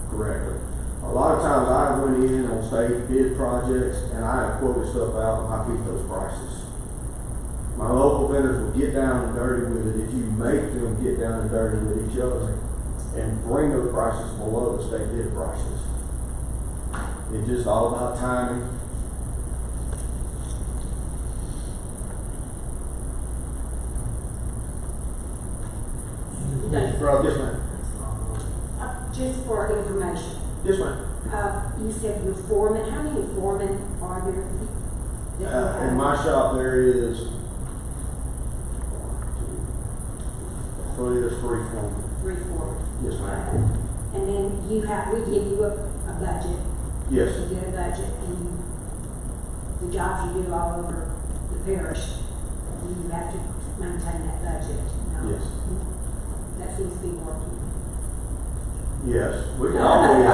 correctly. A lot of times I went in on state bid projects and I have quoted stuff out and I beat those prices. My local vendors will get down and dirty with it if you make them get down and dirty with each other and bring those prices below the state bid prices. It's just all about timing. Brother. Yes, ma'am. Just for information, Yes, ma'am. you said you're foreman, how many foremen are there? that you have? In my shop, there is, there's 3 foremen. 3 foremen. Yes, ma'am. And then we give you a budget. Yes. You get a budget, and the jobs you do all over the parish, you have to maintain that budget. Yes. That seems to be working. Yes, we can always,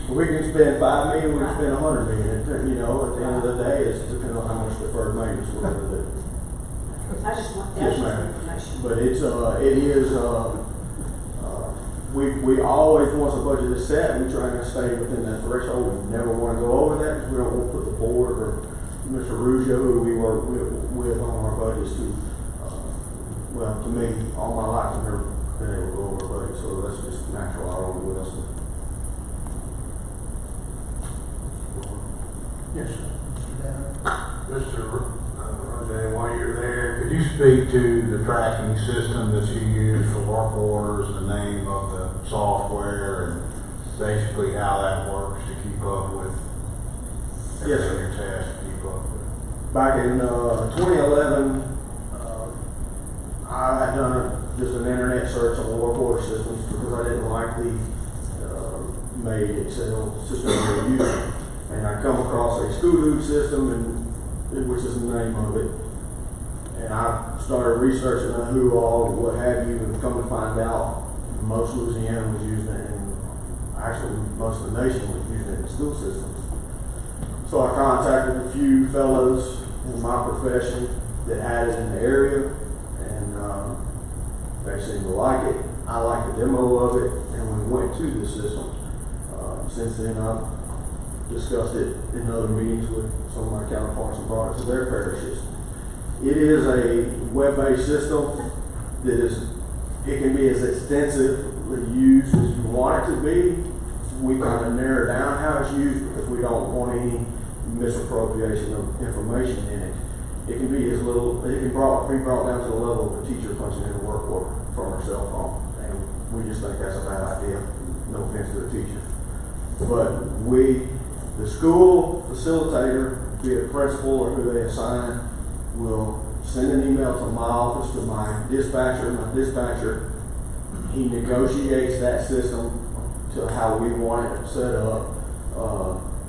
we can spend 5 million, we can spend 100 million, you know, at the end of the day, it's depending on how much deferred maintenance we're gonna do. I just want, Yes, that's just ma'am. information. But it is, we always, once a budget is set, we try to stay within that threshold. We never wanna go over that, because we don't want to put the board or Mr. Ruggiero, who we work with on our budgets to, well, to me, all my life, I've never been able to go over budget, so that's just natural, I don't with us. Yes, sir. Mr. Roger, while you're there, could you speak to the tracking system that you use for work orders, the name of the software, and basically how that works to keep up with Yes, everything sir. you're tasked to keep up with? Back in 2011, I had done just an internet search on work order systems because I didn't like the made Excel system they were using. And I come across a school system, which is the name of it. And I started researching on who all, what have you, and come to find out most Louisiana was using it, and actually most of the nation was using it in school systems. So I contacted a few fellows in my profession that had it in the area, and they seemed to like it. I liked the demo of it, and we went to the system. Since then, I've discussed it in other meetings with some of my counterparts and brought it to their parishes. It is a web-based system that it can be as extensively used as you want it to be. We kind of narrow down how it's used because we don't want any misappropriation of information in it. It can be as little, it can be brought down to the level of a teacher punching in a work order from her cell phone. And we just think that's a bad idea. No offense to the teacher. But the school facilitator, be it principal or who they assign, will send an email to my office, to my dispatcher. My dispatcher, he negotiates that system to how we want it set up,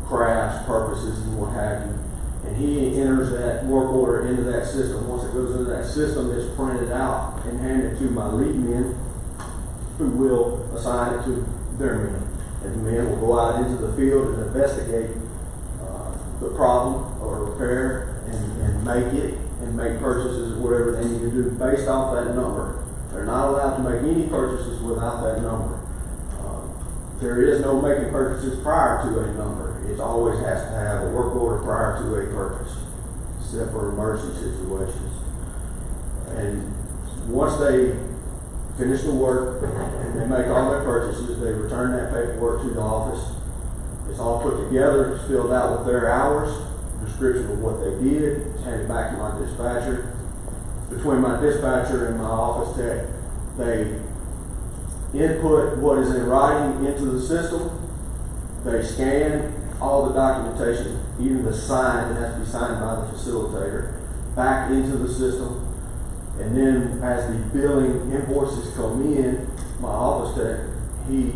crafts, purposes, and what have you. And he enters that work order into that system. Once it goes into that system, it's printed out and handed to my lead men, who will assign it to their men. And the men will go out into the field and investigate the problem or repair and make it and make purchases or whatever they need to do based off that number. They're not allowed to make any purchases without that number. There is no making purchases prior to a number. It always has to have a work order prior to a purchase, except for emergency situations. And once they finish the work and they make all their purchases, they return that paperwork to the office. It's all put together, it's filled out with their hours, description of what they did, it's handed back to my dispatcher. Between my dispatcher and my office tech, they input what is in writing into the system. They scan all the documentation, even the sign that has to be signed by the facilitator, back into the system. And then as the billing invoices come in, my office tech, he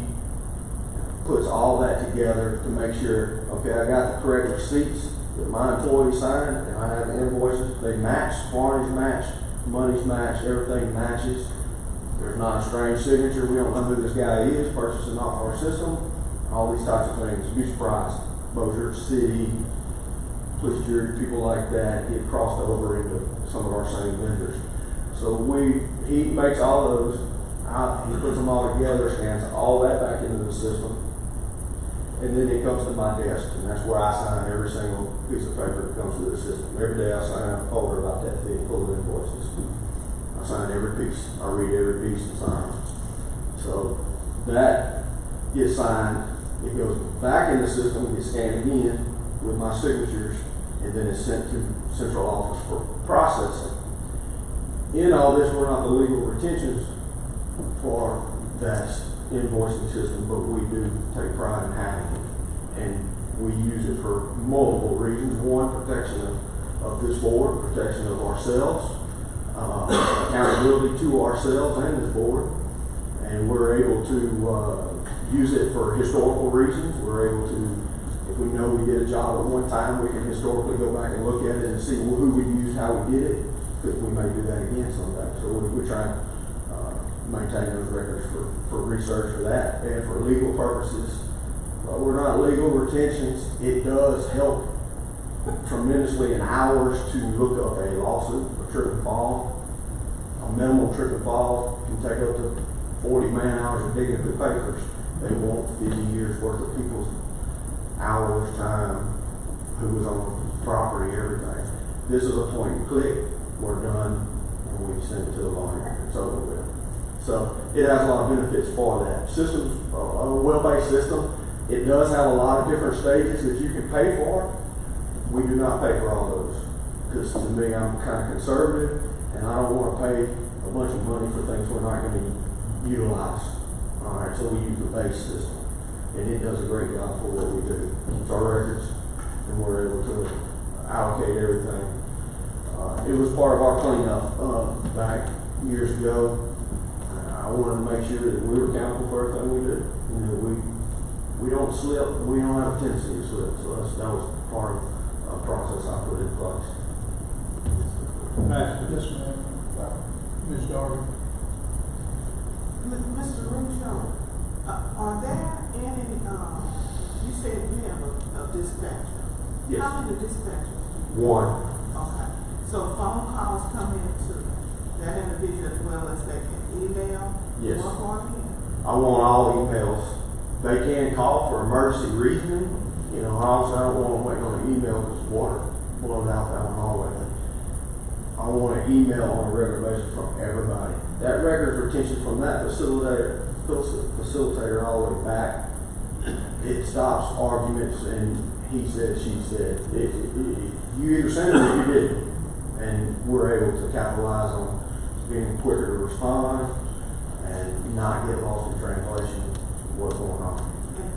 puts all that together to make sure, okay, I got the correct receipts that my employees signed, and I have the invoices, they match, quantities match, money's match, everything matches. There's not a strange signature, we don't know who this guy is, purchasing off our system, all these types of things. You'd be surprised. Bossier City, police jury, people like that get crossed over into some of our same vendors. So he makes all those, he puts them all together, scans all that back into the system, and then it comes to my desk, and that's where I sign every single piece of paper that comes through the system. Every day I sign a folder about that thing full of invoices. I sign every piece. I read every piece and sign. So that gets signed. It goes back in the system, gets scanned again with my signatures, and then it's sent to central office for processing. In all this, we're not the legal retentions for that invoicing system, but we do take pride in having it. And we use it for multiple reasons. One, protection of this board, protection of ourselves, accountability to ourselves and this board. And we're able to use it for historical reasons. We're able to, if we know we did a job at one time, we can historically go back and look at it and see who we used, how we did it, because we may do that again someday. So we try to maintain those records for research for that and for legal purposes. We're not legal retentions. It does help tremendously in hours to look up a lawsuit, a trip and fall. A minimal trip and fall can take up to 40 man hours of digging through papers. They want 50 years worth of people's hours, time, who was on the property, everything. This is a point and click. We're done, and we send it to the lawyer. It's over with. So it has a lot of benefits for that. Systems, a well-based system. It does have a lot of different stages that you can pay for. We do not pay for all those, because to me, I'm kind of conservative, and I don't want to pay a bunch of money for things we're not going to utilize. All right, so we use the base system, and it does a great job for what we do. It's our records, and we're able to allocate everything. It was part of our cleanup back years ago. I wanted to make sure that we were accountable for everything we do. You know, we don't slip. We don't have a tendency to slip. So that was part of a process I put in place. Yes, ma'am. Ms. Darby. Mr. Renshaw, are there any, you said you have a dispatcher. Yes. How many dispatchers do you have? One. Okay, so phone calls come into that individual as well as they can email? Yes. Work on it? I want all emails. They can call for emergency reasoning. You know, obviously I don't want them waiting on an email because water blows out down the hallway. I want an email on a regular basis from everybody. That records retention from that facilitator all the way back. It stops arguments and he said, she said. If you either send it or you didn't. And we're able to capitalize on being quicker to respond and not get lost in translation of what's going on.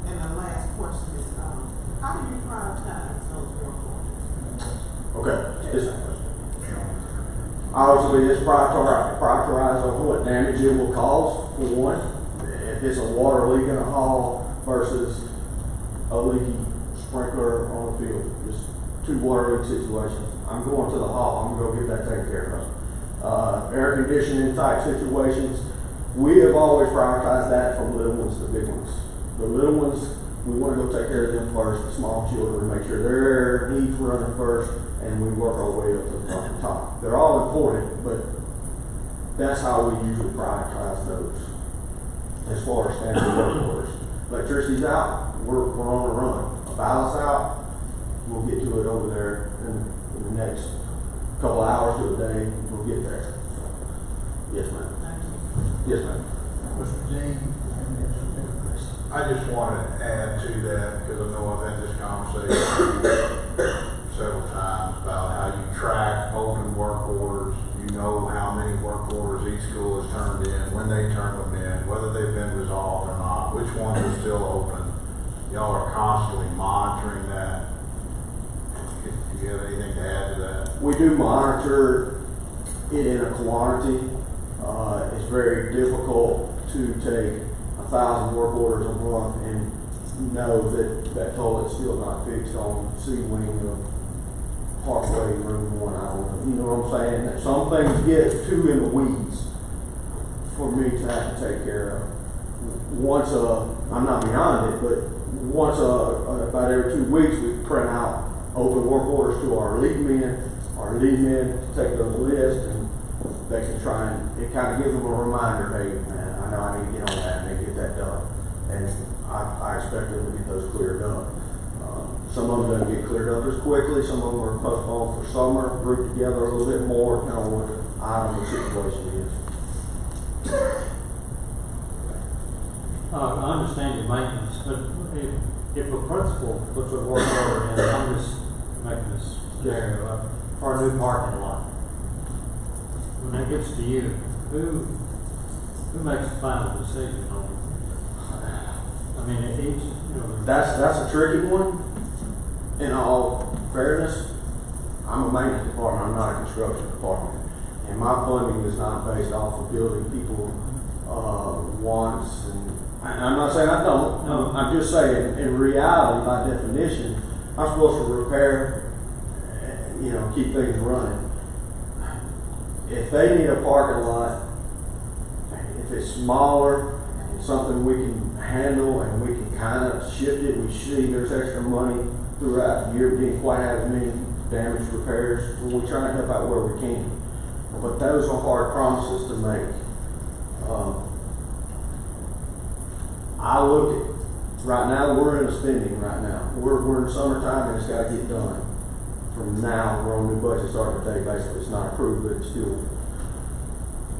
And the last question is, how do you prioritize those work orders? Okay. Obviously, it's prioritized on what damage it will cause, for one. If it's a water leak in a hall versus a leaky sprinkler on the field, just two water leak situations. I'm going to the hall. I'm going to go get that taken care of. Air conditioning type situations, we have always prioritized that from little ones to big ones. The little ones, we want to go take care of them first, the small children, make sure their needs running first, and we work our way up to the top. They're all important, but that's how we usually prioritize those. As far as standard work orders. Electricity's out, we're on a run. A valve's out, we'll get to it over there in the next couple hours to a day, we'll get there. Yes, ma'am. Yes, ma'am. Mr. Dean, and then Mr. Chris. I just wanted to add to that, because I know I've had this conversation several times about how you track open work orders. You know how many work orders each school has turned in, when they turn them in, whether they've been resolved or not, which ones are still open. Y'all are constantly monitoring that. Do you have anything to add to that? We do monitor it in a quantity. It's very difficult to take 1,000 work orders a month and know that that toilet's still not fixed on C wing of Parkway Room 1. I don't know. You know what I'm saying? That some things get too in the weeds for me to have to take care of. Once I'm not beyond it, but once about every 2 weeks we print out open work orders to our lead men. Our lead men take those lists and they can try and it kind of gives them a reminder, hey man, I know I need to get on that and they get that done. And I expect them to get those cleared up. Some of them don't get cleared up as quickly, some of them are postponed for summer, grouped together a little bit more, kind of what the item of the situation is. I understand your maintenance, but if a principal puts a work order in, I'm just making this scenario for a new parking lot. When that gets to you, who makes the final decision on That's a tricky one. In all fairness, I'm a maintenance department, I'm not a construction department. And my funding is not based off of building people, wants, and I'm not saying I don't. No. I'm just saying, in reality, by definition, I'm supposed to repair, keep things running. If they need a parking lot, if it's smaller, and something we can handle and we can kind of shift it, we see there's extra money throughout the year, we didn't quite have as many damage repairs, and we try to help out where we can. But those are hard promises to make. I look at, right now, we're in a spending right now. We're in summertime and it's gotta get done. From now, we're on new budget starting today, basically, it's not approved, but it's still.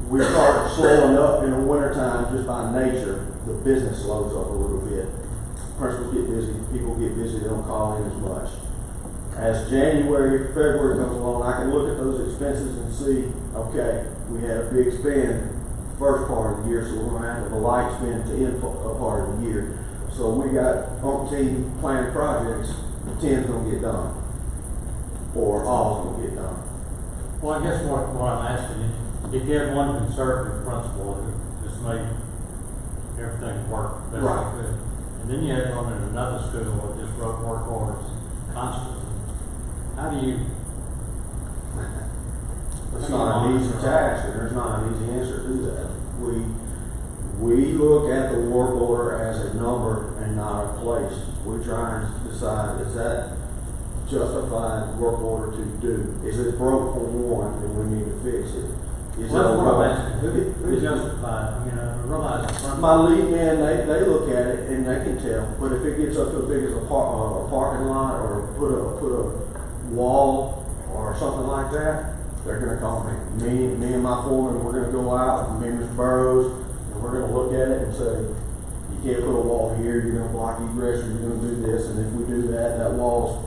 We start slowing up in the wintertime just by nature, the business slows up a little bit. Principals get busy, people get busy, they don't call in as much. As January, February comes along, I can look at those expenses and see, okay, we had a big spend first part of the year, so we're gonna have a light spend to end part of the year. So we got umpteen planned projects, 10's gonna get done. Or all's gonna get done. Well, I guess what I'm asking is, if you had one conservative principal that just made everything work best Right. it could, and then you had one in another school that just wrote work orders constantly, how do you? It's not an easy task, and there's not an easy answer to that. We look at the work order as a number and not a place. We try and decide, is that justified work order to do? Is it broke for one, and we need to fix it? Is Well, that's it what I'm broke? asking, who justified, I realize the front. My lead men, they look at it and they can tell, but if it gets up to as big as a parking lot or put a wall or something like that, they're gonna call me. Me and my foreman, we're gonna go out, me and Mr. Burrows, and we're gonna look at it and say, you can't put a wall here, you're gonna block egress, or you're gonna do this, and if we do that, that wall's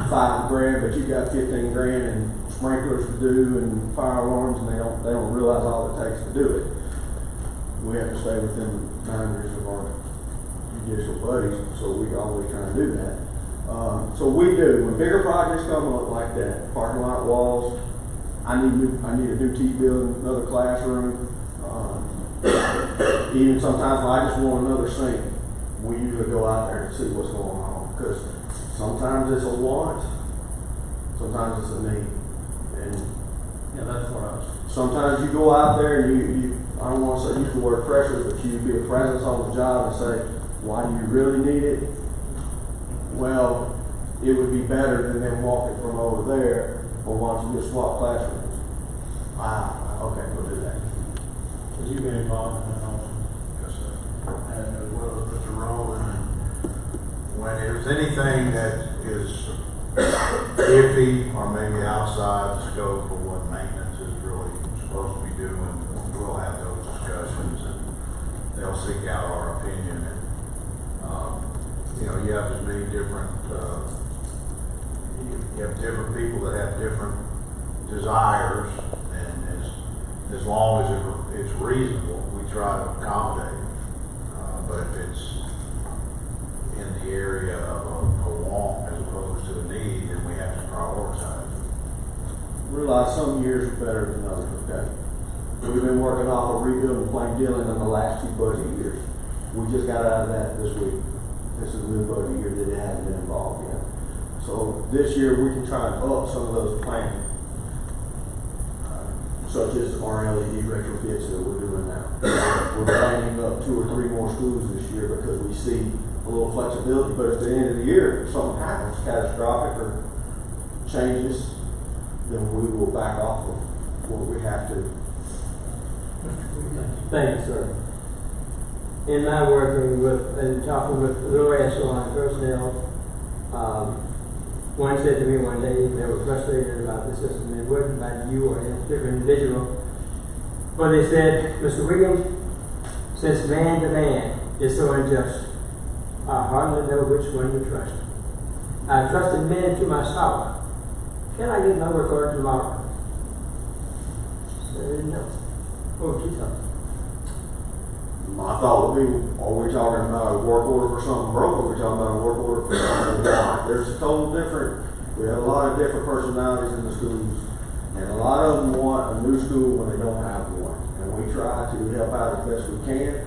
$5 grand, but you got 15 grand in sprinklers to do and fire alarms, and they don't realize all it takes to do it. We have to stay within the boundaries of our judicial buddies, so we always try to do that. So we do, when bigger projects come up like that, parking lot walls, I need a new T-building, another classroom. Even sometimes when I just want another sink, we usually go out there and see what's going on, because sometimes it's a want, sometimes it's a need. And Yeah, that's what I was. sometimes you go out there and you I don't want to say use the word pressure, but you be a presence on the job and say, why do you really need it? Well, it would be better than them walking from over there, or why don't you just swap classrooms? Okay, we'll do that. Have you been involved in that also? Yes, sir. And as well as Mr. Rowland, when there's anything that is iffy or maybe outside the scope of what maintenance is really supposed to be doing, we'll have those discussions and they'll seek out our opinion. And, you have as many different, you have different people that have different desires, and as long as it's reasonable, we try to accommodate. But if it's in the area of a want as opposed to a need, then we have to prioritize. Realize some years are better than others, okay? We've been working off a rebuilding Plain Dealing in the last 2 budget years. We just got out of that this week. This is a new budget year that it hasn't been involved in. So this year we can try and up some of those plans, such as our LED retrofits that we're doing now. We're planning up 2 or 3 more schools this year because we see a little flexibility, but at the end of the year, if something happens, catastrophic or changes, then we will back off of what we have to. Thank you, sir. In my working with and talking with the rest on personnel, one said to me one day they were frustrated about the system. It wasn't about you or any particular individual, but they said, Mr. Williams, since man to man is so unjust, I hardly know which one to trust. I trusted men to my sorrow. Can I get my work order tomorrow? So no. Oh, geez, My thought would be, are we talking about a work order for something broke, or are we talking about a work order for something like? There's a total different, we have a lot of different personalities in the schools, and a lot of them want a new school when they don't have one. And we try to help out as best we can.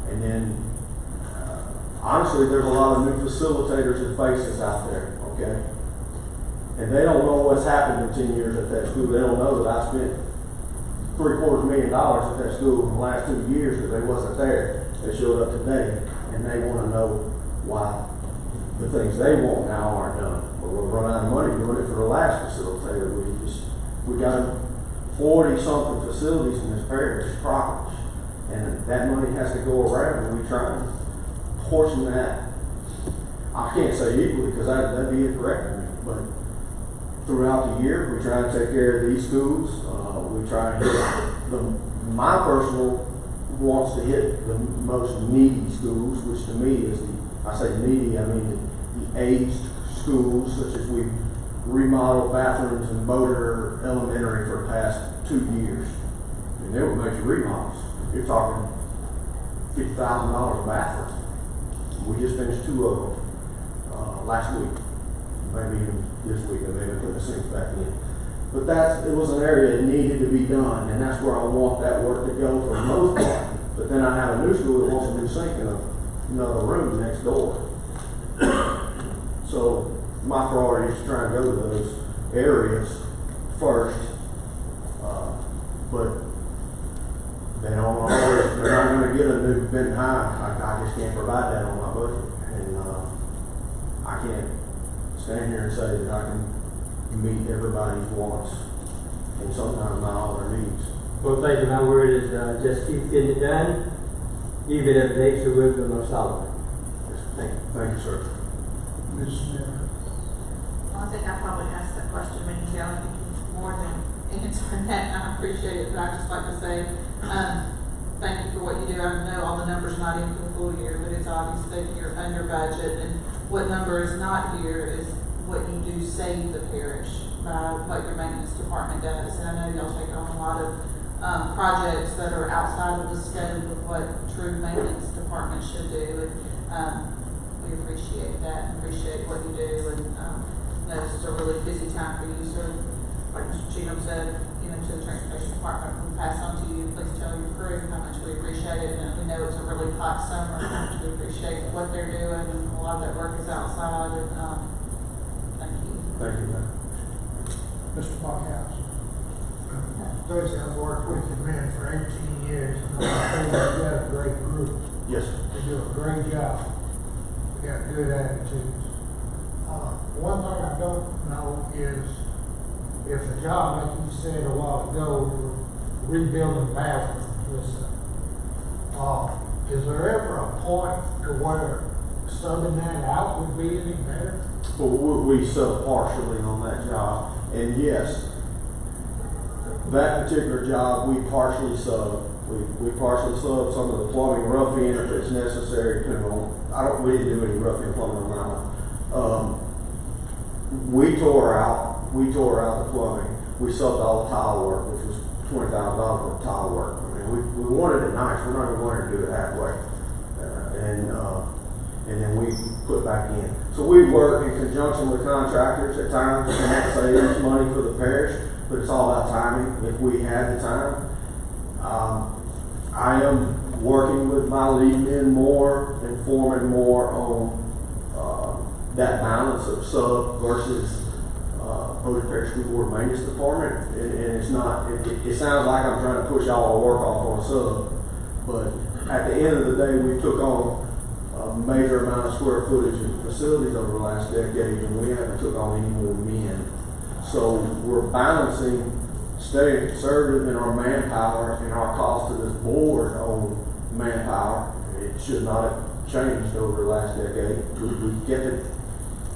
And then, honestly, there's a lot of new facilitators and faces out there, okay? And they don't know what's happened in 10 years at that school. They don't know that I spent $750,000 at that school in the last 2 years because they wasn't there. They showed up today, and they want to know why the things they want now aren't done. Well, we'll run out of money doing it for the last facilitator. We got 40-something facilities in this parish property, and that money has to go around, and we try and portion that. I can't say equally because that'd be incorrect to me, but throughout the year, we try to take care of these schools. We try and hit my personal wants to hit the most needy schools, which to me is I say needy, I mean the aged schools, such as we remodeled bathrooms in Motor Elementary for the past 2 years. And they were major remodels. You're talking $50,000 a bathroom. We just finished 2 of them last week. Maybe even this week, and maybe put the sinks back in. But it was an area that needed to be done, and that's where I want that work to go for the most part. But then I have a new school that wants a new sink in another room next door. So my priority is to try and go to those areas first, but they don't always, they're not going to get a new Benton High. I just can't provide that on my budget, and I can't stand here and say that I can meet everybody's wants, and sometimes not all their needs. Well, thank you. My word is just keep getting it done, even if it takes the wisdom of Solomon. Thank you, sir. Ms. Smith. Well, I think I probably asked that question many times. I think you've more than answered that, and I appreciate it. But I'd just like to say thank you for what you do. I know all the numbers are not in for the full year, but it's obvious that you're under budget, and what number is not here is what you do save the parish by what your maintenance department does. And I know y'all take on a lot of projects that are outside of the scope of what true maintenance department should do. And we appreciate that and appreciate what you do. And know this is a really busy time for you. So like Mr. Cheatham said, you know, to the transportation department, we pass on to you. Please tell your crew how much we appreciate it. And we know it's a really hot summer. How much we appreciate what they're doing. And a lot of that work is outside. And thank you. Thank you, ma'am. Mr. Parkhouse. Those I've worked with the men for 18 years, and I think they've got a great group. Yes, sir. They do a great job. They got good attitudes. One thing I don't know is if the job, like you said a while ago, rebuilding bathrooms, is there ever a point to where subbing that out would be any better? Well, we sub partially on that job, and yes, that particular job we partially sub. We partially sub some of the plumbing rough in if it's necessary. We didn't do any rough in plumbing on that one. We tore out the plumbing. We subbed all the tile work, which was $20,000 worth of tile work. I mean, we wanted it nice. We're not even wanting to do it halfway, and then we put back in. So we work in conjunction with contractors at times, and that saves money for the parish, but it's all about timing. If we had the time, I am working with my lead men more and forming more on that balance of sub versus Bossier Parish School Board Maintenance Department, and it's not. It sounds like I'm trying to push all our work off on a sub, but at the end of the day, we took on a major amount of square footage of facilities over the last decade, and we haven't took on any more men. So we're balancing staying conservative in our manpower and our cost to this board on manpower. It should not have changed over the last decade.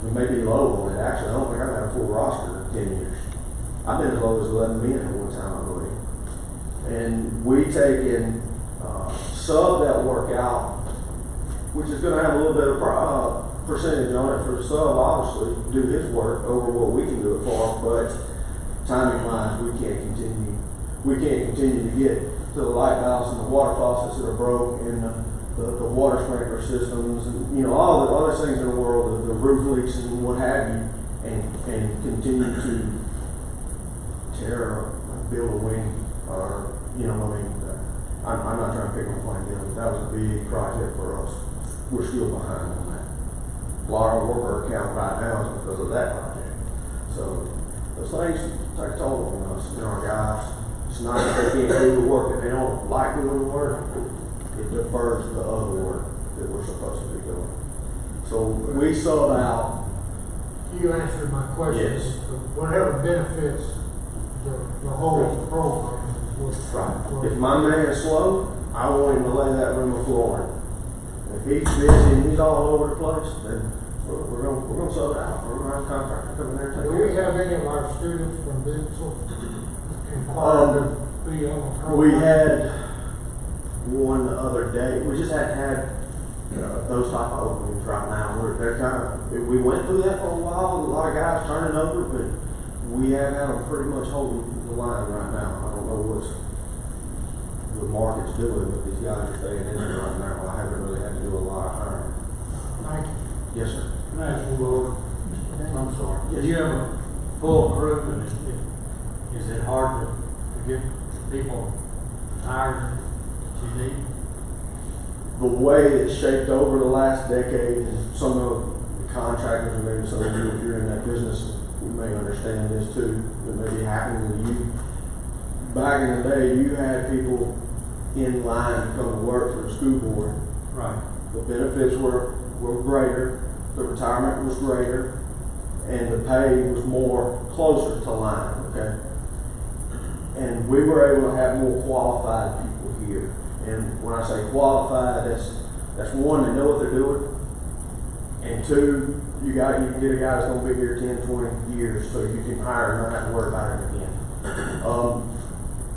We may be low on it. Actually, I don't think I've had a full roster in 10 years. I've been as low as 11 men at one time, I believe. And we take in sub that work out, which is going to have a little bit of percentage on it for the sub, obviously, do his work over what we can do it for, but timing wise, we can't continue to get to the light valves and the water faucets that are broke, and the water sprinkler systems, and all the other things in the world, the roof leaks and what have you, and continue to tear or build a wing, or I'm not trying to pick on plane down, but that was a big project for us. We're still behind on that. A lot of our worker account right now is because of that project. So those things take a toll on us and our guys. It's not that they can't do the work that they don't like doing the work. It defers the other work that we're supposed to be doing. So we sub out. You answered my question. Yes. Whatever benefits the whole program is what's Right. If my man is slow, I want him to lay that room of flooring. If he's busy and he's all over the place, then we're gonna sub it out. We're gonna have a contractor come in there and take Do care we of it. have any of our students from Bensel inquired to be on the program? We had one the other day. We just hadn't had those type of openings right now. We went through that for a while. A lot of guys turning over, but we have had them pretty much holding the line right now. I don't know what the market's doing, but these guys are staying in there right now. I haven't really had to do a lot of hiring. Thank you. Yes, sir. Can I ask you, Lord? I'm sorry. Did you have a full crew, and is it hard to get people hired that you need? The way it's shaped over the last decade, and some of the contractors, and maybe some of you, if you're in that business, you may understand this too, that may be happening with you. Back in the day, you had people in line to come to work for the school board. Right. The benefits were greater, the retirement was greater, and the pay was more closer to line, okay? And we were able to have more qualified people here. And when I say qualified, that's one, they know what they're doing. And two, you can get a guy that's gonna be here 10, 20 years, so you can hire and not have to worry about him again.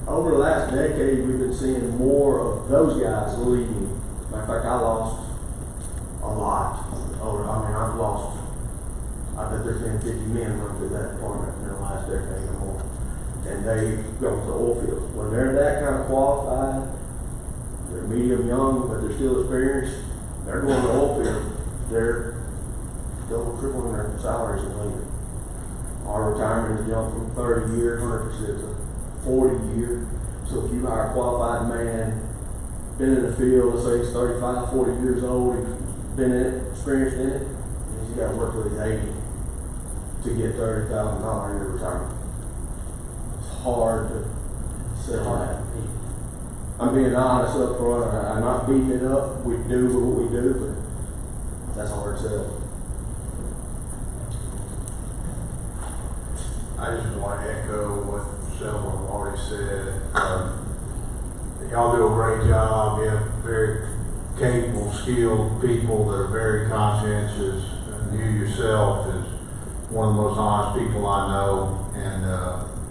Over the last decade, we've been seeing more of those guys leaving. Matter of fact, I lost a lot. I bet there's been 50 men run through that department in the last decade or more. And they go to the oil fields. When they're that kind of qualified, they're medium young, but they're still experienced, they're going to the oil field. They're double, tripling their salaries and leaving. Our retirement has jumped from 30 years, 100% to 40 years. So if you hire a qualified man, been in the field, let's say he's 35, 40 years old, he's been in it, experienced in it, and he's got to work till he's 80 to get $30,000 a year retirement. It's hard to sell that. I'm being honest up front. I'm not beating it up. We do what we do, but that's hard to sell. I just want to echo what several have already said. Y'all do a great job. You have very capable, skilled people that are very conscientious. And you yourself is one of the most honest people I know, and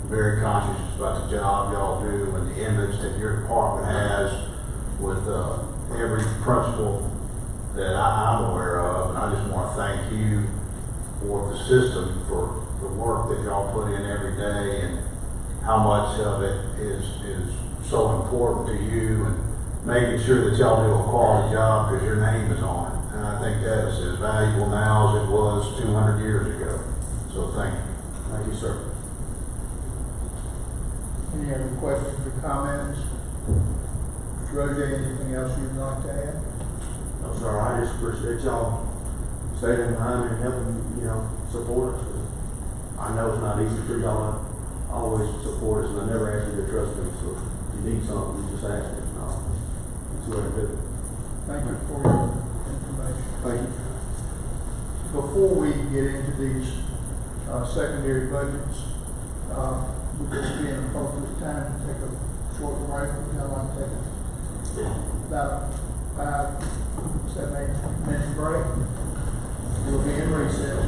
very conscious about the job y'all do and the image that your department has with every principle that I'm aware of. And I just want to thank you for the system, for the work that y'all put in every day, and how much of it is so important to you, and making sure that y'all do a quality job because your name is on it. And I think that is as valuable now as it was 200 years ago. So thank you. Thank you, sir. Any other questions or comments? Mr. Roger, anything else you'd like to add? No, sir. I just appreciate y'all staying behind and helping, support us. I know it's not easy for y'all to always support us, and I never ask you to trust me. So if you need something, you just ask me. That's the way to do it. Thank you for your information. Thank you. Before we get into these secondary budgets, would this be an appropriate time to take a short break? Would y'all like to take about 5, 7, 8 minute break? We'll be in recess.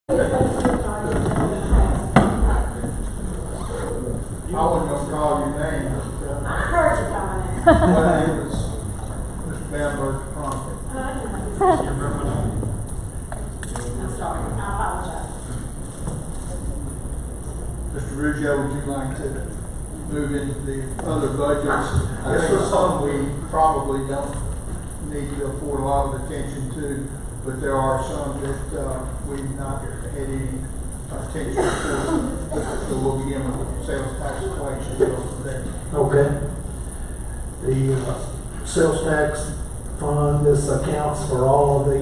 I wasn't gonna call your name, but, I heard you calling it. well, it was Mr. Bamberg Chronicle. I'm sorry, I apologize. Mr. Ruggio, would you like to move into the other budgets? I think some we probably don't need to afford a lot of attention to, but there are some that we've not had any attention to. So we'll begin with sales tax collection over there. Okay. The sales tax fund, this accounts for all of the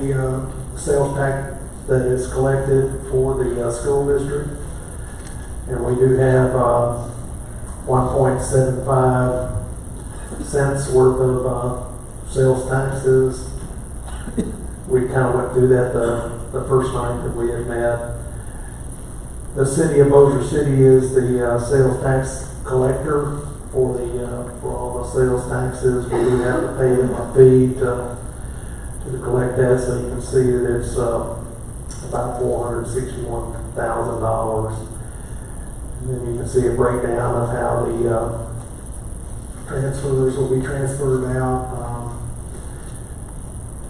sales tax that is collected for the school district. And we do have 1.75 cents worth of sales taxes. We kind of went through that the first night that we had met. The city of Bossier City is the sales tax collector for all the sales taxes. We do have to pay them a fee to collect that, so you can see that it's about $461,000. And then you can see a breakdown of how the transfers will be transferred out.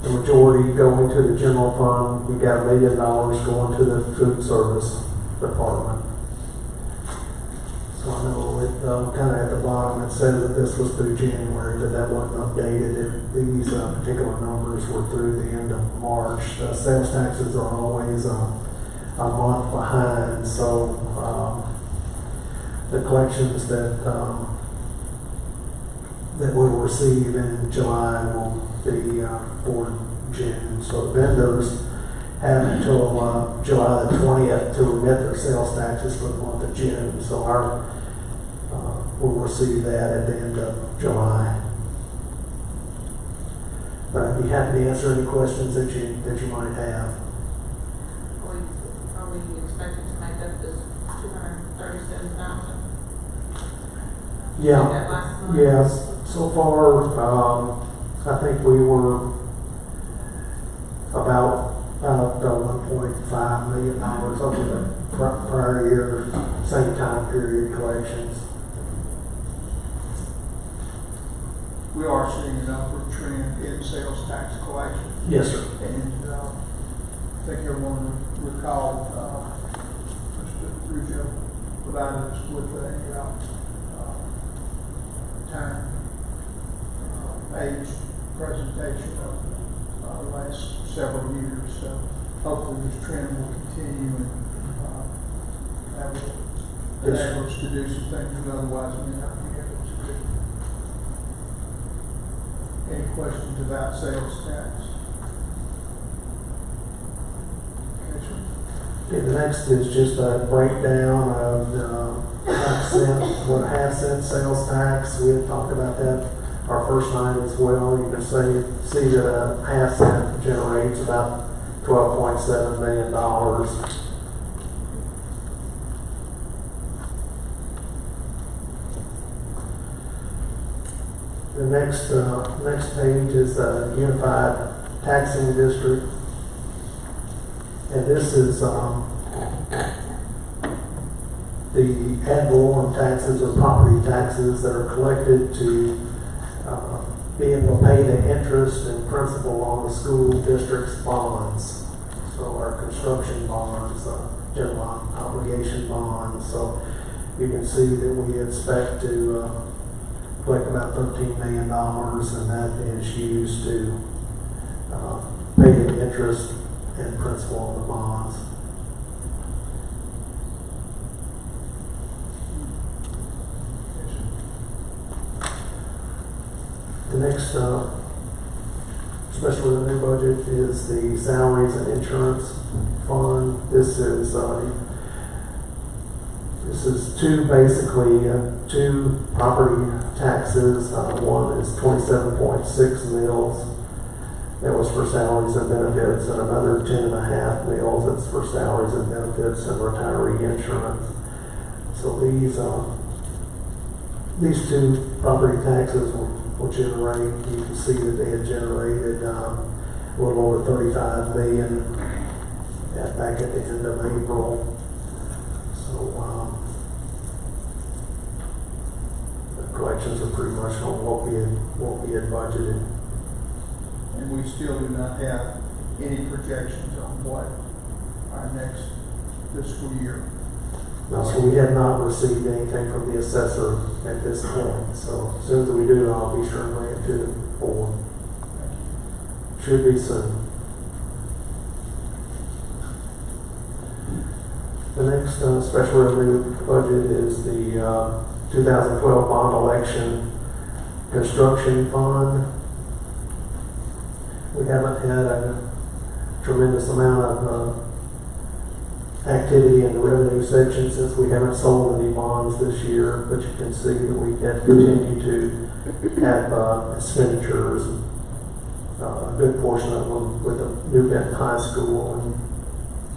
The majority going to the general fund. We got $1 million going to the food service department. So I know it kind of at the bottom it says that this was through January, but that wasn't updated. These particular numbers were through the end of March. The sales taxes are always a month behind, so the collections that we'll receive in July will be for June. So the vendors have until July the 20th to remit their sales taxes for the month of June. So we'll receive that at the end of July. But I'd be happy to answer any questions that you might have. Are we expecting to make up this 237,000? Yeah, yes. So far, I think we were about $1.5 million over the prior year, same time period collections. We are seeing an upward trend in sales tax collection. Yes, sir. And I think everyone recalled Mr. Ruggio provided us with a time age presentation of the last several years. So hopefully this trend will continue and that will enable us to do some things that otherwise we may not be able to do. Any questions about sales tax? Okay, the next is just a breakdown of the half-cent sales tax. We had talked about that our first night as well. You can see that a half cent generates about $12.7 million. The next page is the Unified Taxing District. And this is the ad valorem taxes or property taxes that are collected to be able to pay the interest and principal on the school district's bonds. So our construction bonds, general obligation bonds. So you can see that we expect to collect about $13 million, and that is used to pay the interest and principal on the bonds. The next, especially the new budget, is the salaries and insurance fund. This is two property taxes. One is 27.6 mils. That was for salaries and benefits, and another 10.5 mils that's for salaries and benefits and retiree insurance. So these two property taxes will generate, you can see that they had generated a little over $35 million back at the end of April. So, the collections are pretty much on what we had budgeted. And we still do not have any projections on what our next fiscal year. No, so we have not received anything from the assessor at this point. So as soon as we do, I'll be sure and bring it to the board. Should be soon. The next special revenue budget is the 2012 bond election construction fund. We haven't had a tremendous amount of activity in the revenue section since we haven't sold any bonds this year, but you can see that we have continued to have expenditures, a good portion of them with the New Benton High School and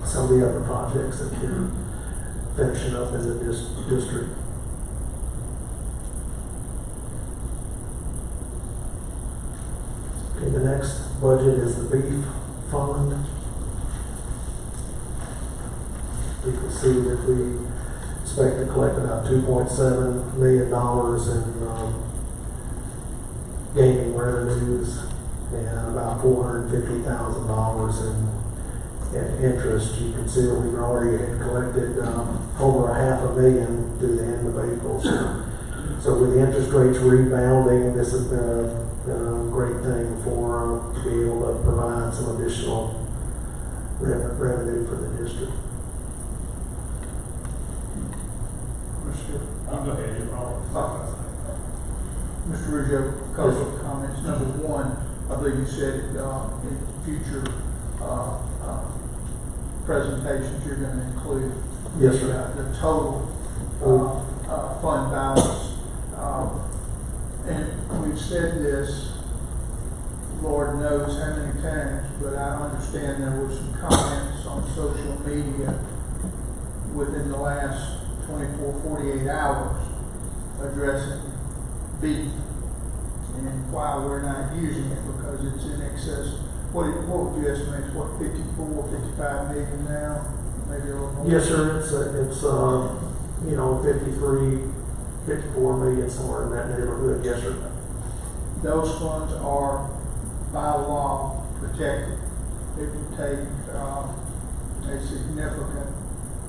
some of the other projects that we're finishing up in the district. Okay, the next budget is the beef fund. You can see that we expect to collect about $2.7 million in gaming revenues and about $450,000 in interest. You can see that we've already had collected over $500,000 through the end of April. So with the interest rates rebounding, this has been a great thing for to be able to provide some additional revenue for the district. Go ahead, you're wrong. Mr. Rizzo, a couple of comments. Number one, I believe you said in future presentations you're going to include Yes, sir. the total fund balance. And we've said this, Lord knows how many times, but I understand there were some comments on social media within the last 48 hours addressing beef and why we're not using it because it's in excess. What would you estimate? It's what, 55 million now? Maybe a little more? Yes, sir. It's 54 million, somewhere in that neighborhood. Yes, sir. Those funds are by law protected. It would take a significant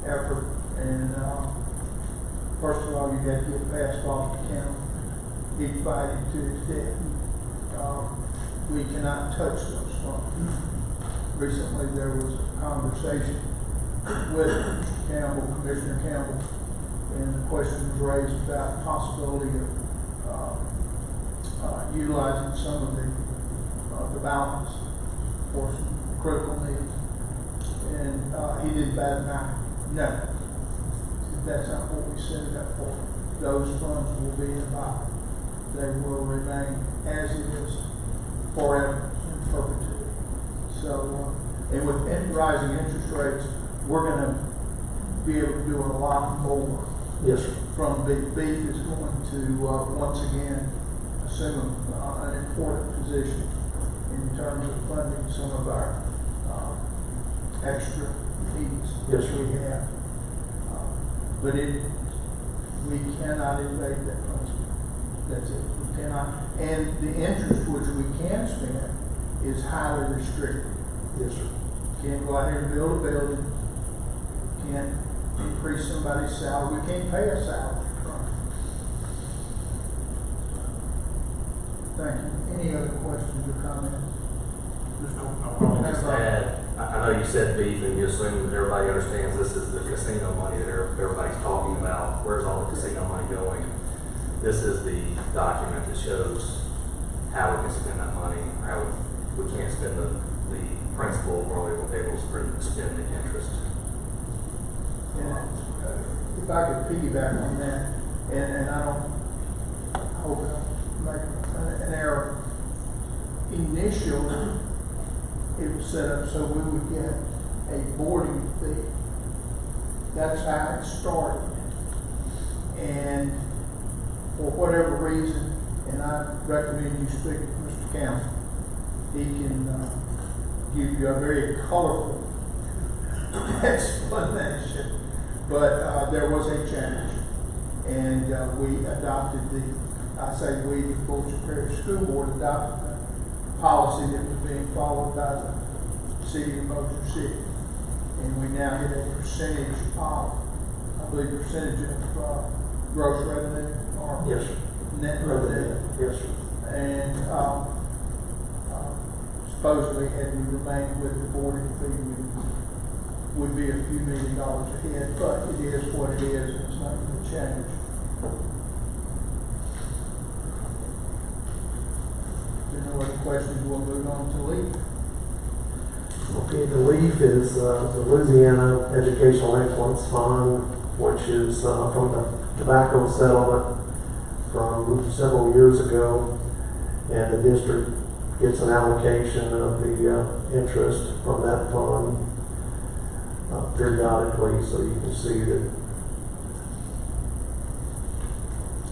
effort and first of all, you have to get past Foster County. He'd fight it to his death. We cannot touch those funds. Recently, there was a conversation with Campbell, Commissioner Campbell, and the question was raised about the possibility of utilizing some of the balance for some critical needs. And he did bat an eye. No. That's not what we set it up for. Those funds will be in bond. They will remain as it is forever in perpetuity. So, and with rising interest rates, we're going to be able to do a lot more. Yes, sir. From beef is going to once again assume an important position in terms of funding some of our extra needs Yes, sir. we have. But we cannot evade that principle. That's it. We cannot. And the interest which we can spend is highly restricted. Yes, sir. Can't go out here and build a building. Can't increase somebody's salary. We can't pay a salary from it. Thank you. Any other questions or comments? Just add, I know you said beef and you assume that everybody understands this is the casino money that everybody's talking about. Where's all the casino money going? This is the document that shows how we can spend that money, how we can't spend the principal, we're able to spend the interest. And if I could piggyback on that, and I hope I make an error. Initially, it was set up so we would get a boarding fee. That's how it started. And for whatever reason, and I recommend you speak to Mr. Campbell, he can give you a very colorful explanation. But there was a change, and we adopted the Fulton Parish School Board adopted the policy that was being followed by the city of Motor City. And we now get a percentage of, gross revenue or Yes, sir. net revenue. Yes, sir. And supposedly, had we remained with the boarding fee, would be a few $1 million ahead, but it is what it is, and it's not going to change. If there are no other questions, we'll move on to LEAF. Okay, the LEAF is the Louisiana Educational Excellence Fund, which is from the tobacco settlement from several years ago, and the district gets an allocation of the interest from that fund periodically, so you can see that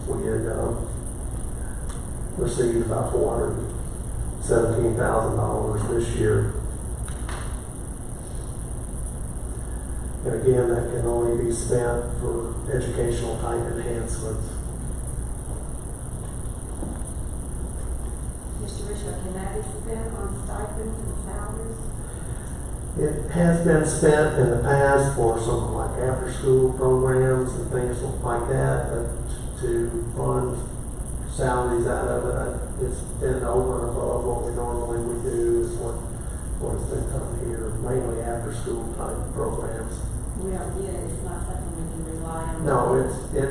we had received about $417,000 this year. And again, that can only be spent for educational type enhancements. Mr. Bishop, can that be spent on stipends and salaries? It has been spent in the past for something like after-school programs and things like that, but to fund salaries out of it, it's been over and above what we normally would do is what has been done here, mainly after-school type programs. We don't get it, it's not something we can rely on. No, it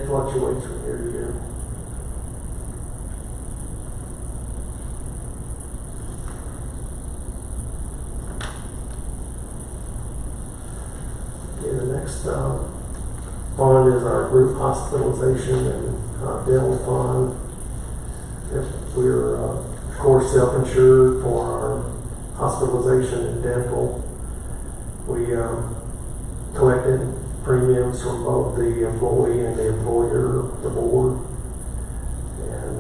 fluctuates from year to year. Okay, the next fund is our group hospitalization and dental fund. If we're, of course, self-insured for our hospitalization and dental. We collected premiums from both the employee and the employer, the board, and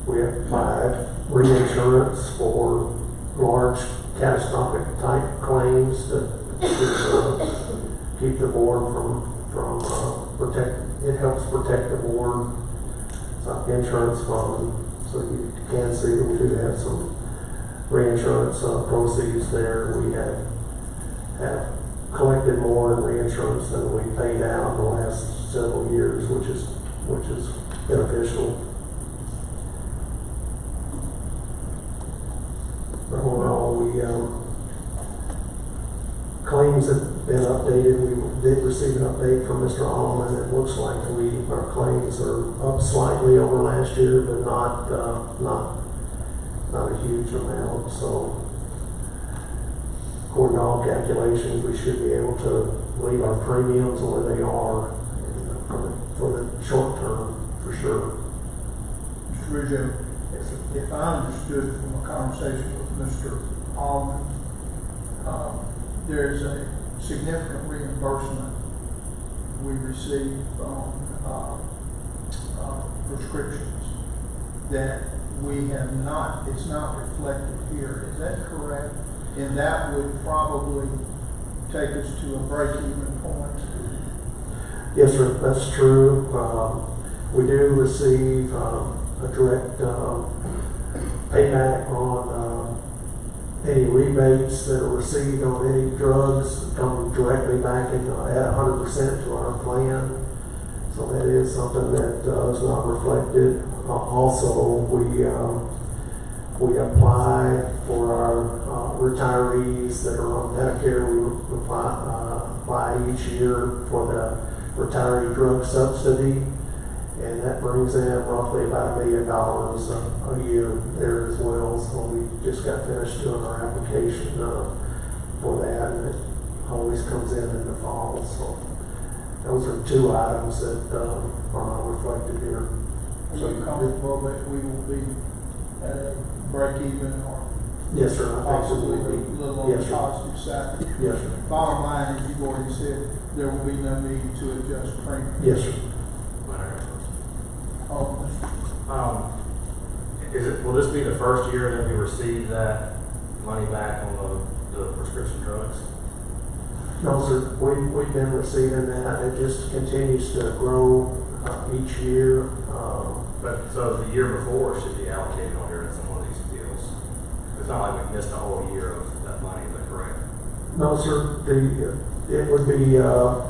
we applied reinsurance for large catastrophic type claims to keep the board from protect. It helps protect the board insurance fund, so you can see that we do have some reinsurance proceeds there. We have collected more in reinsurance than we paid out in the last several years, which is beneficial. But overall, claims have been updated. We did receive an update from Mr. Allman. It looks like our claims are up slightly over last year, but not a huge amount. So, according to all calculations, we should be able to leave our premiums where they are for the short term, for sure. Mr. Rizzo, if I understood from a conversation with Mr. Allman, there's a significant reimbursement we receive on prescriptions that we have not, it's not reflected here. Is that correct? And that would probably take us to a break-even point. Yes, sir, that's true. We do receive a direct payback on any rebates that are received on any drugs come directly back in, at 100% to our plan. So that is something that is not reflected. Also, we apply for our retirees that are on Medicare. We apply each year for the retiree drug subsidy, and that brings in roughly about $1 million a year there as well. So we just got finished doing our application for that, and it always comes in the fall. So those are two items that are not reflected here. Are you comfortable that we will be at a break even or Yes, sir. I think so. possibly a little on Yes, the sir. positive side? Yes, sir. Bottom line, as you've already said, there will be no need to adjust premium. Yes, sir. Will this be the first year that we receive that money back on the prescription drugs? No, sir, we've been receiving that, it just continues to grow each year. But, so the year before should be allocated on here in some of these deals. It's not like we missed a whole year of that money, is that correct? No, sir, it would be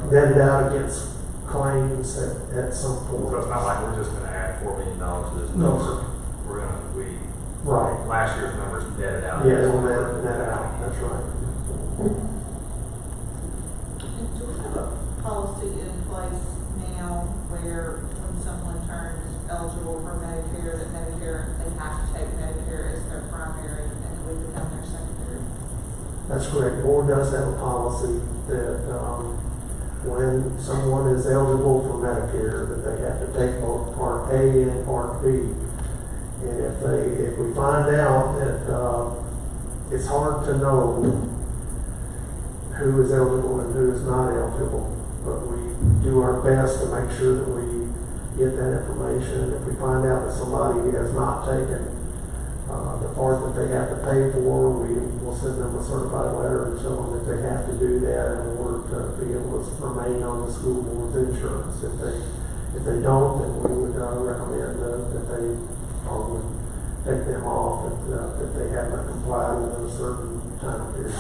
netted out against claims at some point. So it's not like we're just gonna add $4 million to this No, number. sir. We're gonna, Right. last year's numbers netted out. Yeah, it'll net out, that's right. And do we have a policy in place now where when someone turns eligible for Medicare, that Medicare, they have to take Medicare as their primary and then we become their secondary? That's correct. The board does have a policy that when someone is eligible for Medicare, that they have to take both Part A and Part B. And if we find out that it's hard to know who is eligible and who is not eligible, but we do our best to make sure that we get that information. If we find out that somebody has not taken the part that they have to pay for, we will send them a certified letter and show them that they have to do that in order to be able to remain on the school board's insurance. If they don't, then we would recommend that they would take them off if they haven't complied within a certain time period.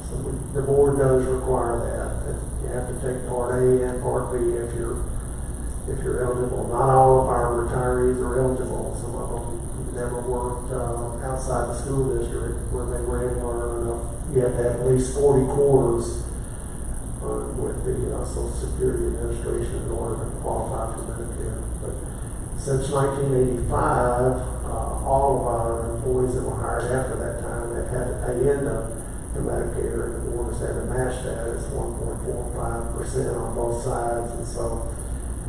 So the board does require that you have to take Part A and Part B if you're eligible. Not all of our retirees are eligible. Some of them never worked outside the school district where they were able to earn enough. You have to have at least 40 quarters with the Social Security Administration in order to qualify for Medicare. But since 1985, all of our employees that were hired after that time have had to pay into Medicare, and the board has had to match that as 1.45% on both sides. And so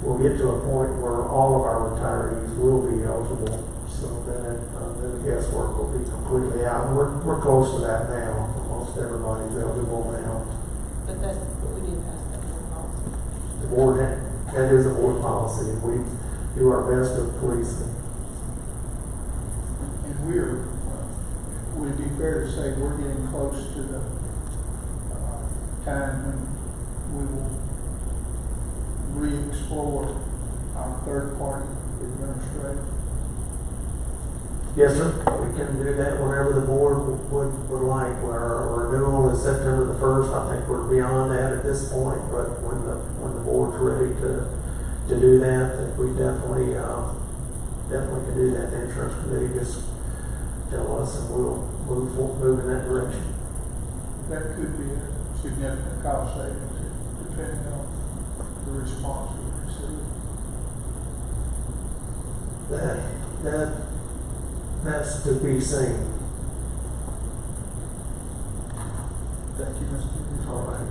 we'll get to a point where all of our retirees will be eligible, so then the guesswork will be completely out. And we're close to that now. Almost everybody's eligible now. But we did pass that policy. The board, that is a board policy, and we do our best to police it. And would it be fair to say we're getting close to the time when we will re-explore our third-party administrator? Yes, sir. We can do that whenever the board would like. Our renewal is September the 1st. I think we're beyond that at this point, but when the board's ready to do that we definitely can do that. The insurance committee just tell us and we'll move in that direction. That could be a significant cost savings depending on the response we receive. That's to be seen. Thank you, Mr. All right.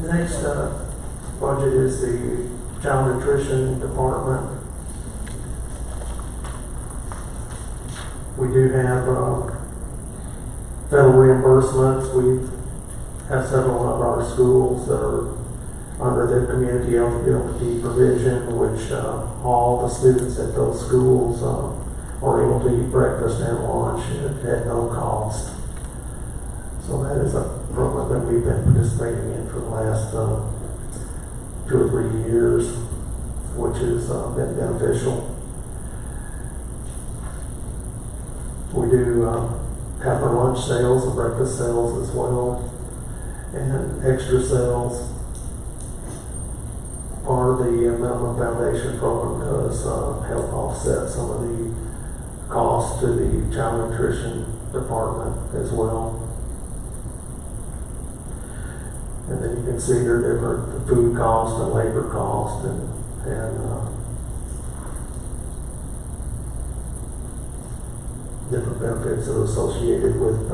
The next budget is the child nutrition department. We do have federal reimbursements. We have several of our schools that are under the community eligibility provision, which all the students at those schools are able to eat breakfast and lunch at no cost. So that is a program that we've been participating in for the last 2 or 3 years, which has been beneficial. We do have our lunch sales and breakfast sales as well, and extra sales. Part of the minimum foundation program does help offset some of the costs to the child nutrition department as well. And then you can see there are different food costs and labor costs and different benefits that are associated with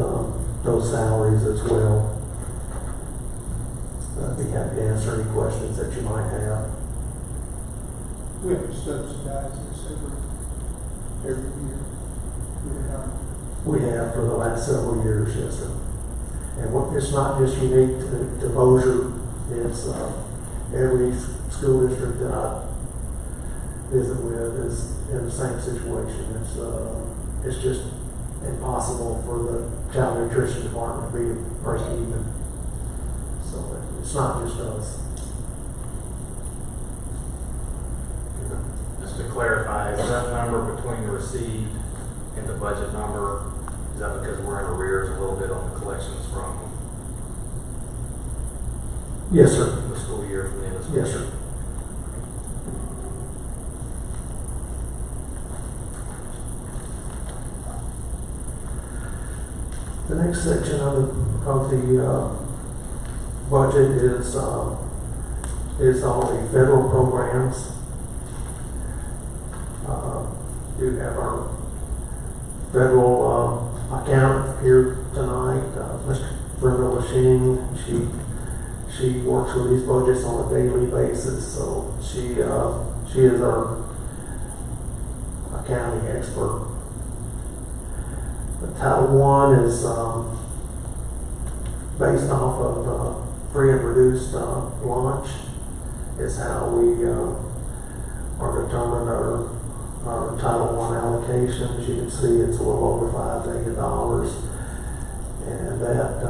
those salaries as well. I'd be happy to answer any questions that you might have. We have to subsidize this every year. We have for the last several years, yes, sir. And it's not just unique to Bossier. every school district that I visit with is in the same situation. It's just impossible for the child nutrition department to be break even. So it's not just us. Just to clarify, is that number between the received and the budget number, is that because we're in arrears a little bit on the collections from Yes, sir. the school year from the end of the school Yes, year? sir. The next section of the budget is all the federal programs. Do have our federal accountant here tonight, Mr. Brenda Lashing. She works with these budgets on a daily basis, so she is our accounting expert. The Title I is based off of free and reduced lunch. Is how we are determined our Title I allocations. You can see it's a little over $5 million, and that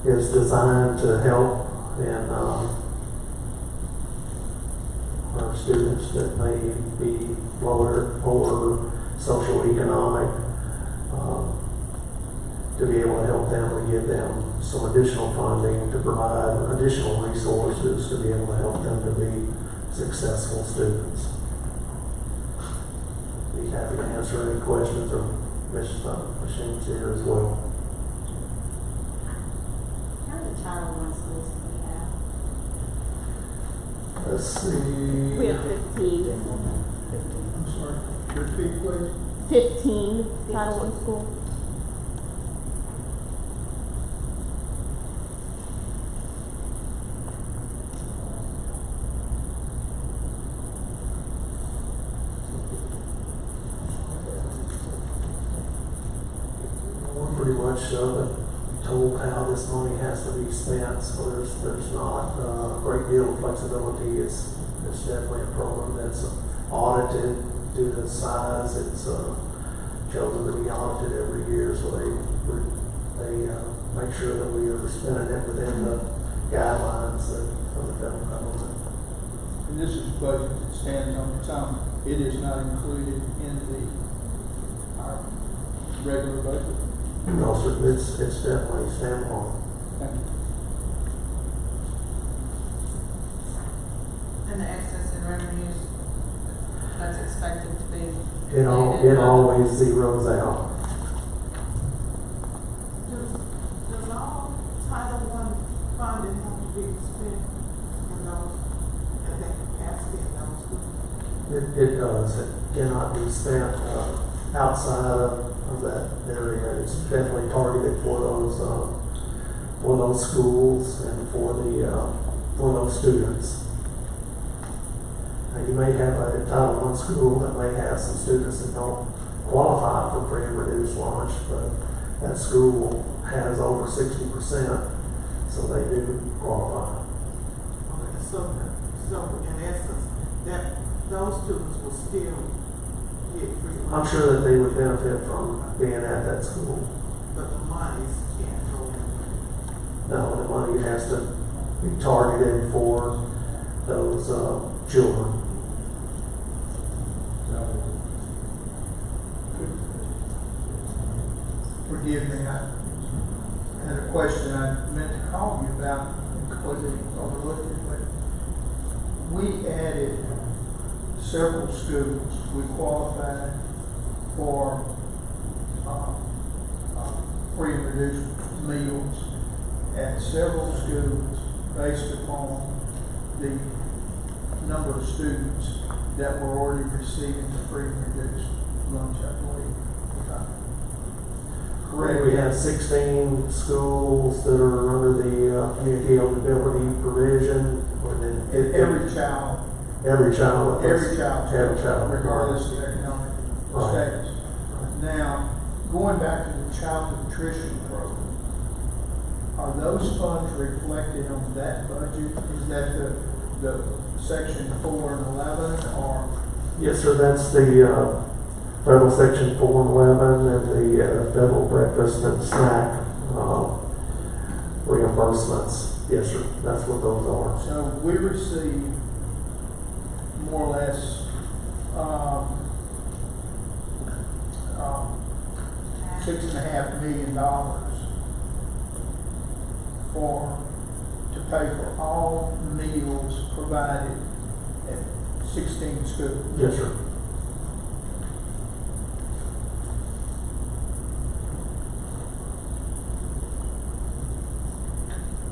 is designed to help in our students that may be lower socioeconomic, to be able to help them and give them some additional funding to provide additional resources to be able to help them to be successful students. Be happy to answer any questions, or Ms. Machine's here as well. How many Title I schools do we have? Let's see. We have 15. I'm sorry, repeat please. 15 Title I schools. We're pretty much told how this money has to be spent, so there's not a great deal of flexibility. It's definitely a program that's audited due to the size. It's chosen to be audited every year, so they make sure that we are spending it within the guidelines of the federal government. And this is a budget that stands on its own. It is not included in our regular budget. No, sir, it's definitely standalone. Thank you. And the excess in revenues, that's expected to be. It always zeroes out. Does all Title I funding have to be spent in those, at that capacity in those schools? It does. It cannot be spent outside of that area. It's definitely targeted for those schools and for those students. Now, you may have a Title I school that may have some students that don't qualify for free and reduced lunch, but that school has over 60%, so they do qualify. Okay, so in essence, that those students will still get free lunch. I'm sure that they would benefit from being at that school. But the monies can't go in. No, the money has to be targeted for those children. Forgive me, I had a question I meant to call you about, completely overlooked it, but we added several schools. We qualified for free and reduced meals at several schools based upon the number of students that were already receiving the free and reduced lunch, I believe. Correct. We have 16 schools that are under the community eligibility provision. Every child, regardless of economic status. Now, going back to the child nutrition program, are those funds reflected on that budget? Is that the section 4 and 11, or? Yes, sir, that's the, federal section 4 and 11 and the, federal breakfast and snack, reimbursements. Yes, sir, that's what those are. So we receive more or less, $6.5 million to pay for all meals provided at 16 schools. Yes, sir.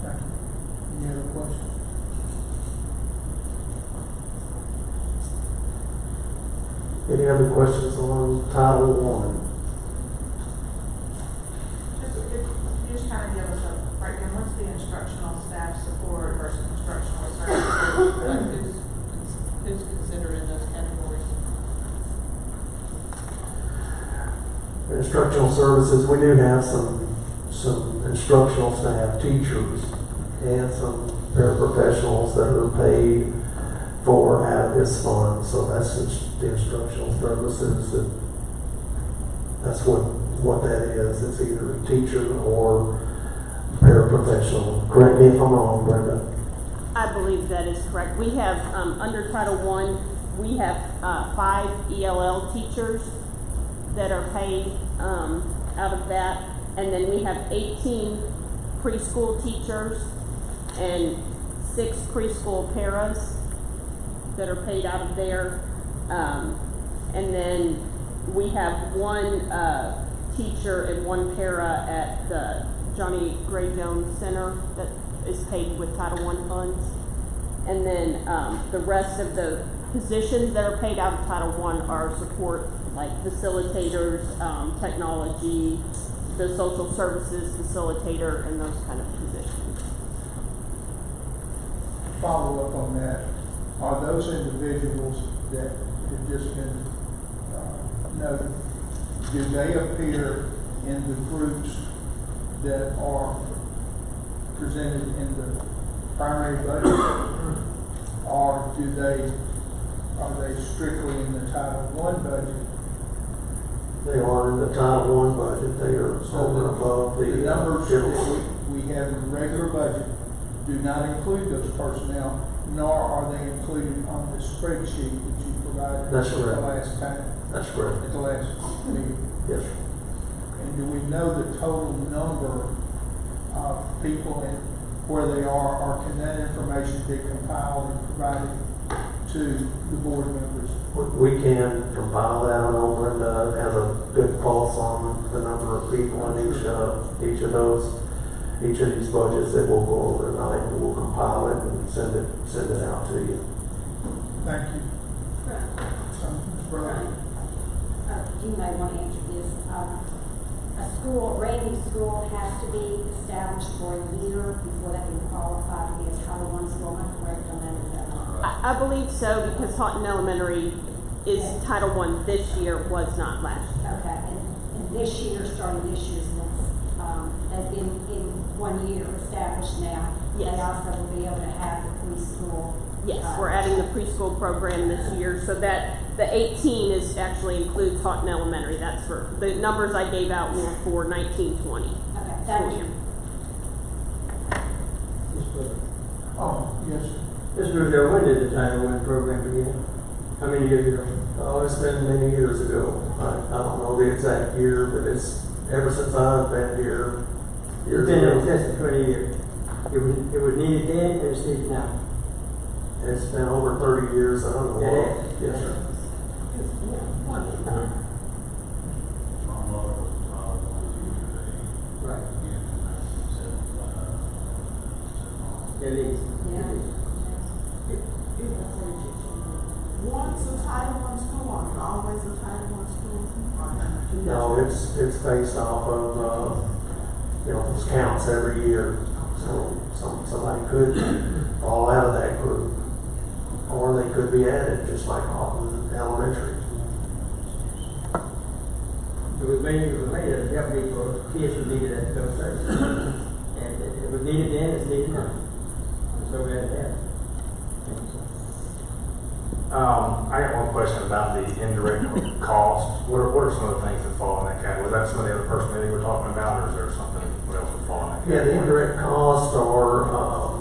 Thank you. Any other questions? Any other questions on Title I? Just kind of give us a breakdown, what's the instructional staff support versus instructional services? Who's considered in those categories? Instructional services, we do have some instructional staff, teachers, and some paraprofessionals that are paid for out of this fund. So that's the instructional services. That's what that is. It's either a teacher or paraprofessional. Correct me if I'm wrong, Brenda. I believe that is correct. We have, under Title I, we have 5 ELL teachers that are paid out of that. And then we have 18 preschool teachers and 6 preschool paras that are paid out of there. And then we have 1 teacher and 1 para at the Johnny Gray Jones Center that is paid with Title I funds. And then the rest of the positions that are paid out of Title I are support, like facilitators, technology, the social services facilitator, and those kind of positions. Follow up on that. Are those individuals that have just been noted, do they appear in the groups that are presented in the primary budget, or are they strictly in the Title I budget? They are in the Title I budget. They are over above the numbers general. that we have in the regular budget do not include those personnel, nor are they included on the spreadsheet that you provided That's the correct. last time, That's correct. at the last meeting. Yes, sir. And do we know the total number of people and where they are, or can that information be compiled and provided to the board members? We can compile that. I know Brenda has a good pulse on the number of people in each of these budgets that we'll go over tonight, and we'll compile it and send it out to you. Thank you. Ms. Brown. You may want to answer this. A rating school has to be established for a year before they can qualify to be a Title I school. I'm correct on that, is that not correct? I believe so, because Taunton Elementary is Title I this year, was not last year. Okay, and this year, starting this year, has been in 1 year established now. Yes. They also will be able to have the preschool. Yes, we're adding the preschool program this year, so that the 18 is actually includes Taunton Elementary. That's for the numbers I gave out were for 1920. Okay, thank you. Oh, yes, sir. Mr. Rudell, when did the Title I program begin? How many years ago? Oh, it's been many years ago. I don't know the exact year, but it's ever since I've been here. It's been in excess of 20 years. It was needed then, and it's needed now. It's been over 30 years. I don't know. Yeah. Yes, sir. Right. It is. Yeah. Once a Title I school, or always a Title I school? No, it's based off of those counts every year. So somebody could fall out of that group, or they could be added, just like Taunton Elementary. It was made a deputy for kids who needed that those services. And question about the indirect cost. What are some of the things that fall in that category? Was that some of the other personnel you were talking about, or is there something, what else would fall in that Yeah, category? the indirect costs are,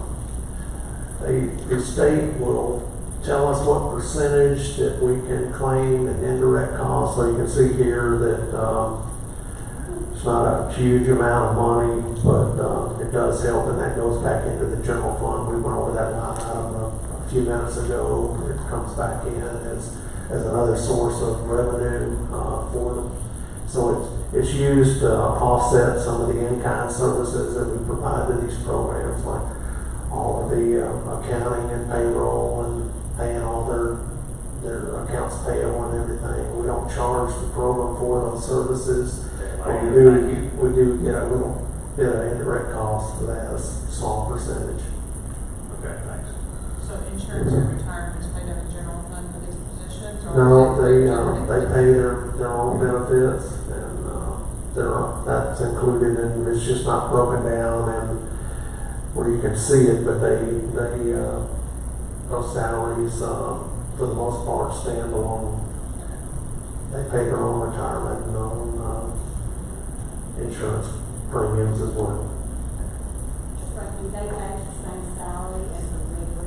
the state will tell us what percentage that we can claim in indirect costs. So you can see here that, it's not a huge amount of money, but, it does help, and that goes back into the general fund. We went over that line item a few minutes ago. It comes back in as another source of revenue, for them. So it's used to offset some of the in-kind services that we provide to these programs, like all of the accounting and payroll and paying all their accounts payable and everything. We don't charge the program for those services. But we do get a little bit of indirect cost for that, a small percentage. Okay, thanks. So insurance and retirement is paid out of general fund for these positions? Or No, is they pay their own benefits, and that's included, and it's just not broken down and where you can see it, but those salaries, for the most part, stand alone. They pay their own retirement and own insurance premiums as well. Right, do they pay the same salary as the regular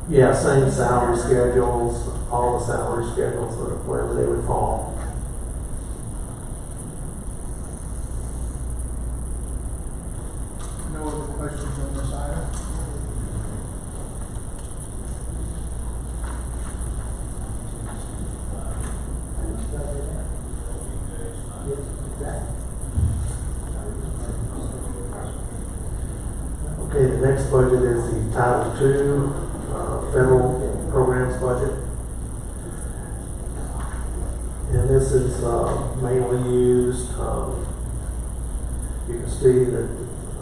Yeah, same salary schedules, all the salary schedules, wherever they would fall. No other questions on this item? Okay, the next budget is the Title II federal programs budget. And this is mainly used, you can see that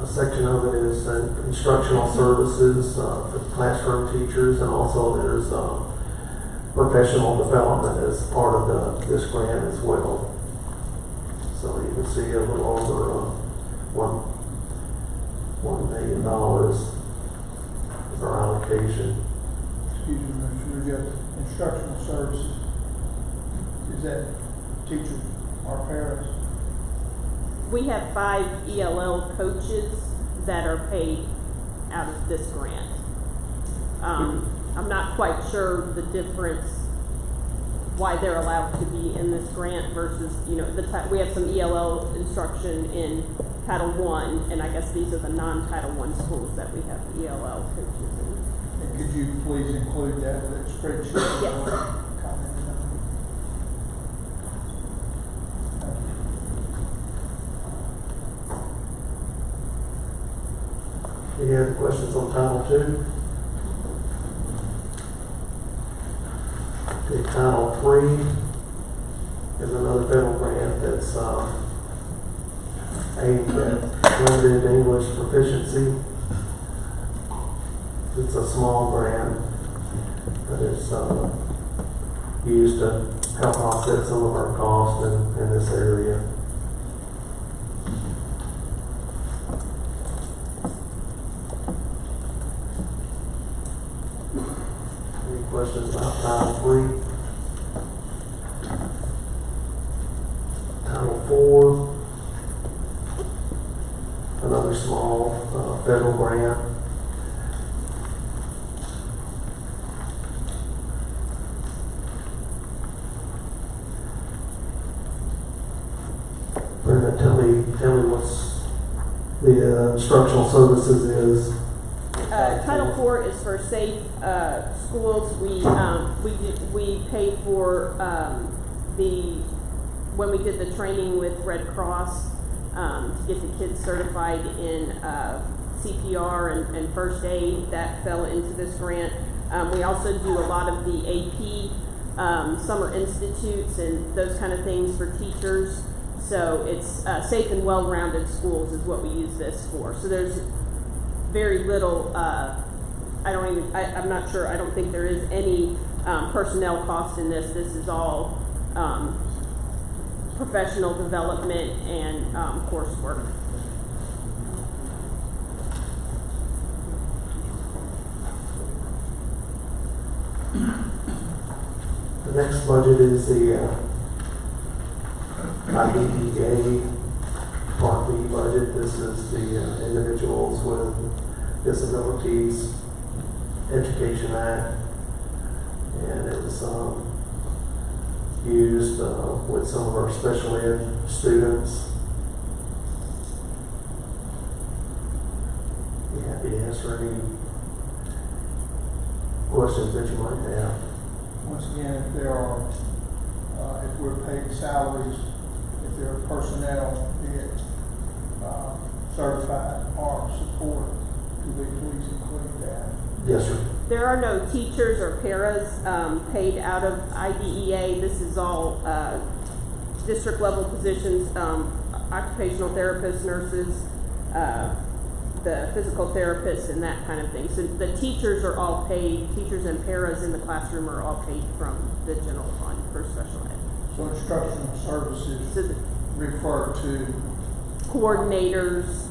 a section of it is instructional services for classroom teachers, and also there's professional development as part of this grant as well. So you can see a little over $1 million is our allocation. Excuse me, Mr. You've got instructional services. Is that teachers or parents? We have 5 ELL coaches that are paid out of this grant. I'm not quite sure the difference, why they're allowed to be in this grant versus, we have some ELL instruction in Title I, and I guess these are the non-Title I schools that we have ELL coaches in. And could you please include that spreadsheet? Yes. Any other questions on Title II? Okay, Title III is another federal grant that's aimed at limited English proficiency. It's a small grant that is used to help offset some of our costs in this area. Any questions about Title III? Title IV, another small federal grant. Brenda, tell me what's the instructional services is. Title IV is for safe schools. We pay for when we did the training with Red Cross to get the kids certified in CPR and first aid. That fell into this grant. We also do a lot of the AP summer institutes and those kind of things for teachers. So it's safe and well-rounded schools is what we use this for. So there's very little, I'm not sure, I don't think there is any personnel cost in this. This is all professional development and coursework. next budget is the IDEA Part B budget. This is the Individuals with Disabilities Education Act. And it was used with some of our special ed students. Be happy to answer any questions that you might have. Once again, if there are, if we're paid salaries, if there are personnel, be it certified or support, could we please include that? Yes, sir. There are no teachers or paras paid out of IDEA. This is all district level positions, occupational therapists, nurses, the physical therapists, and that kind of thing. So the teachers are all paid, teachers and paras in the classroom are all paid from the general fund for special ed. So instructional services So refer to coordinators,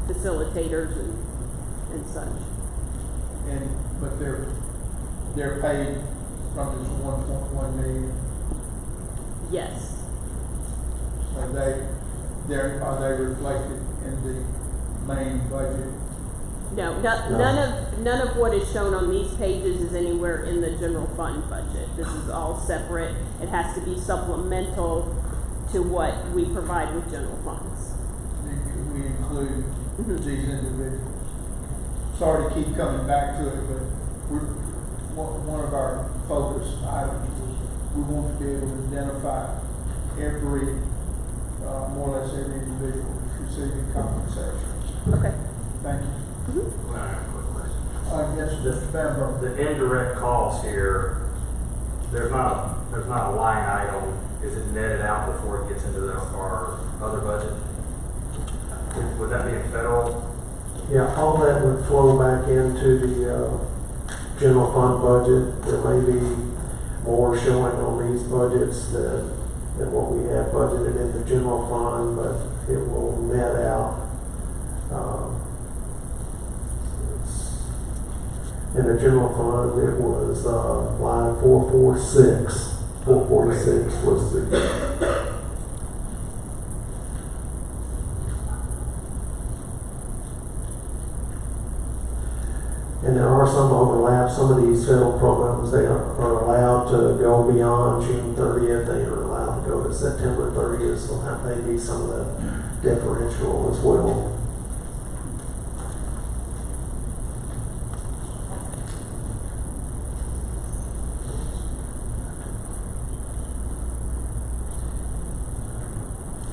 facilitators, and such. but they're paid from this 1.1 million. Yes. So are they reflected in the main budget? No, none of what is shown on these pages is anywhere in the general fund budget. This is all separate. It has to be supplemental to what we provide with general funds. Could we include these individuals? Sorry to keep coming back to it, but one of our focus items was we want to be able to identify every, more or less every individual that's receiving compensation. Okay. Thank you. I have a quick question. Yes, Mr. Bamber. The indirect costs here, there's not a line item. Is it netted out before it gets into our other budget? Would that be in federal? Yeah, all that would flow back into the general fund budget. There may be more showing on these budgets than what we have budgeted in the general fund, but it will net out. In the general fund, it was line 446. 446 was the. And there are some overlaps. Some of these federal programs, they are allowed to go beyond June 30th. They are allowed to go to September 30th. So that may be some of the differential as well.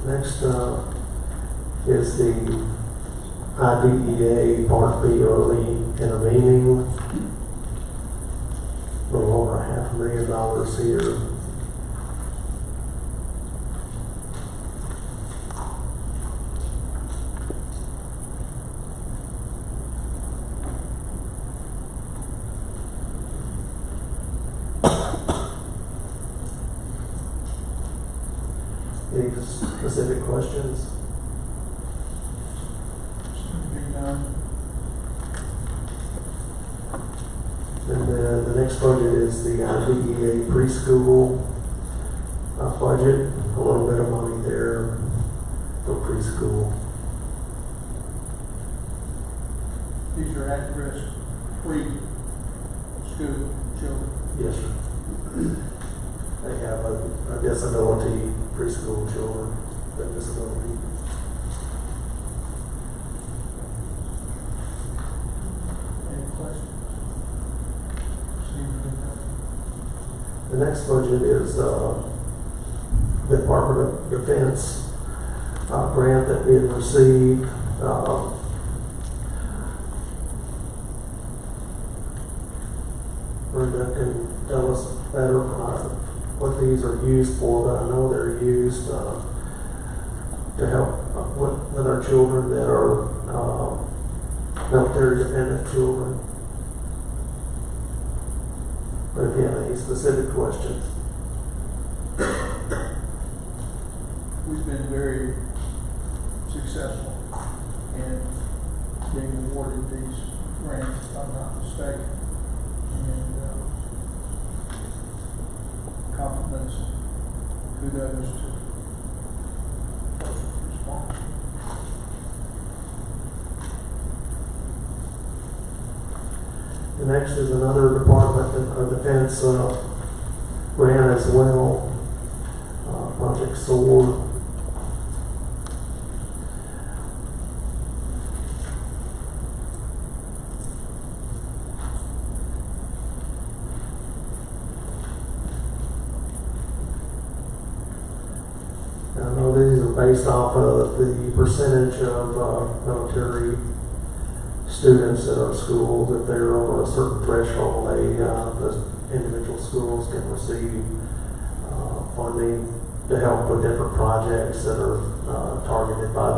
Next is the IDEA Part B early intervening. A little over $500,000 here. Any specific questions? And the next budget is the IDEA preschool budget. A little bit of money there for preschool. These are at-risk pre-school children. Yes, sir. They have a disability, preschool children with disability. Any questions? The next budget is Department of Defense grant that we had received. Brenda can tell us better what these are used for, but I know they're used to help with our children that are military dependent children. But if you have any specific questions. We've been very successful in being awarded these grants, if I'm not mistaken. And That's kudos to first responders. The next is another department, defense grant as well, Project SWORD. I know these are based off of the percentage of military students at our schools. If they're over a certain threshold, the individual schools can receive funding to help with different projects that are targeted by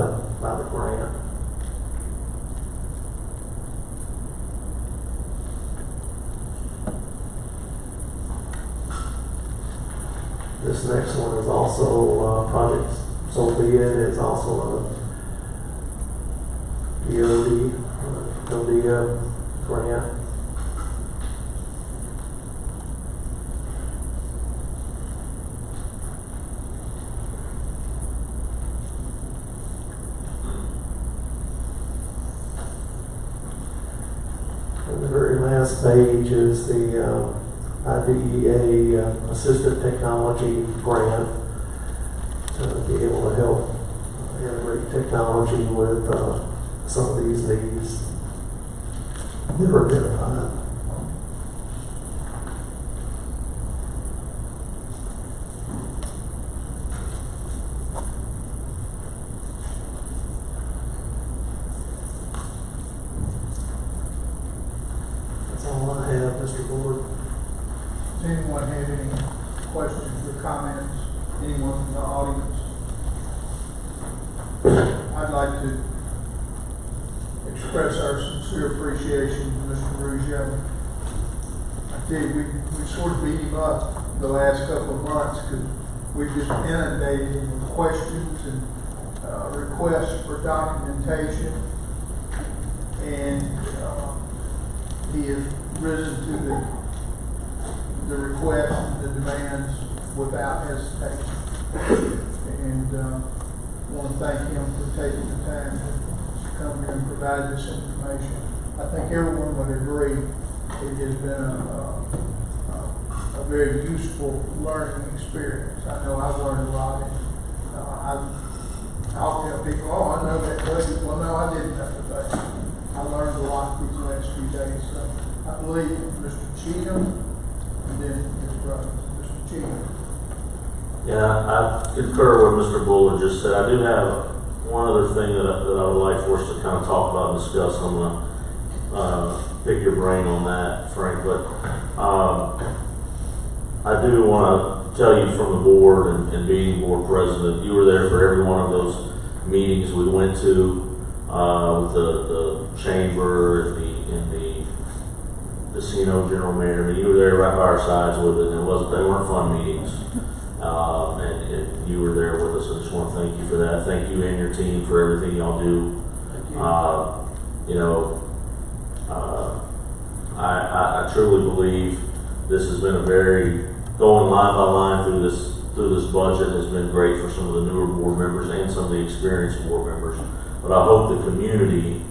the grant. This next one is also Project So Be It. It's also a DOD grant. And the very last page is the IDEA Assistive Technology Grant to be able to help integrate technology with some of these needs that are identified. That's all I have, Mr. Board. Does anyone have any questions or comments? Anyone from the audience? I'd like to express our sincere appreciation to Mr. Rougeau. I tell you, we sort of beat him up the last couple of months because we've just inundated him with questions and requests for documentation. And he has risen to the requests and the demands without hesitation. And I want to thank him for taking the time to come here and provide this information. I think everyone would agree it has been a very useful learning experience. I know I've learned a lot. And, I'll tell people, oh, I know that budget. Well, no, I didn't know the budget. I learned a lot these last few days. So I believe Mr. Cheatham and then his brother, Mr. Cheatham. Yeah, I concur with Mr. Bullard just said. I do have one other thing that I would like for us to kind of talk about and discuss. I'm going to pick your brain on that, Frank, but I do want to tell you from the board and being board president, you were there for every one of those meetings we went to with the chamber and the casino general manager. I mean, you were there right by our sides with it, and they weren't fun meetings. And you were there with us. I just want to thank you for that. Thank you and your team for everything y'all do. You know, I truly believe this has been a very, going line by line through this budget has been great for some of the newer board members and some of the experienced board members. But I hope the community,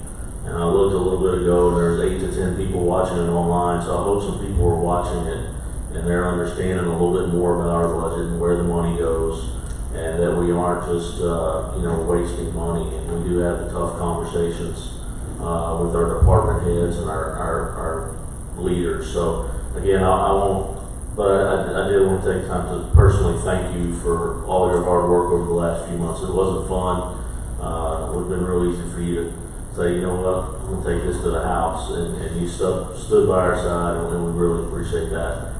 and I looked a little bit ago, and there's 8 to 10 people watching it online, so I hope some people are watching it and they're understanding a little bit more about our budget and where the money goes, and that we aren't just wasting money, and we do have the tough conversations with our department heads and our leaders. So again, I won't, but I did want to take time to personally thank you for all your hard work over the last few months. It wasn't fun. It would have been real easy for you to say, you know what, I'm going to take this to the house, and you stood by our side, and we really appreciate that.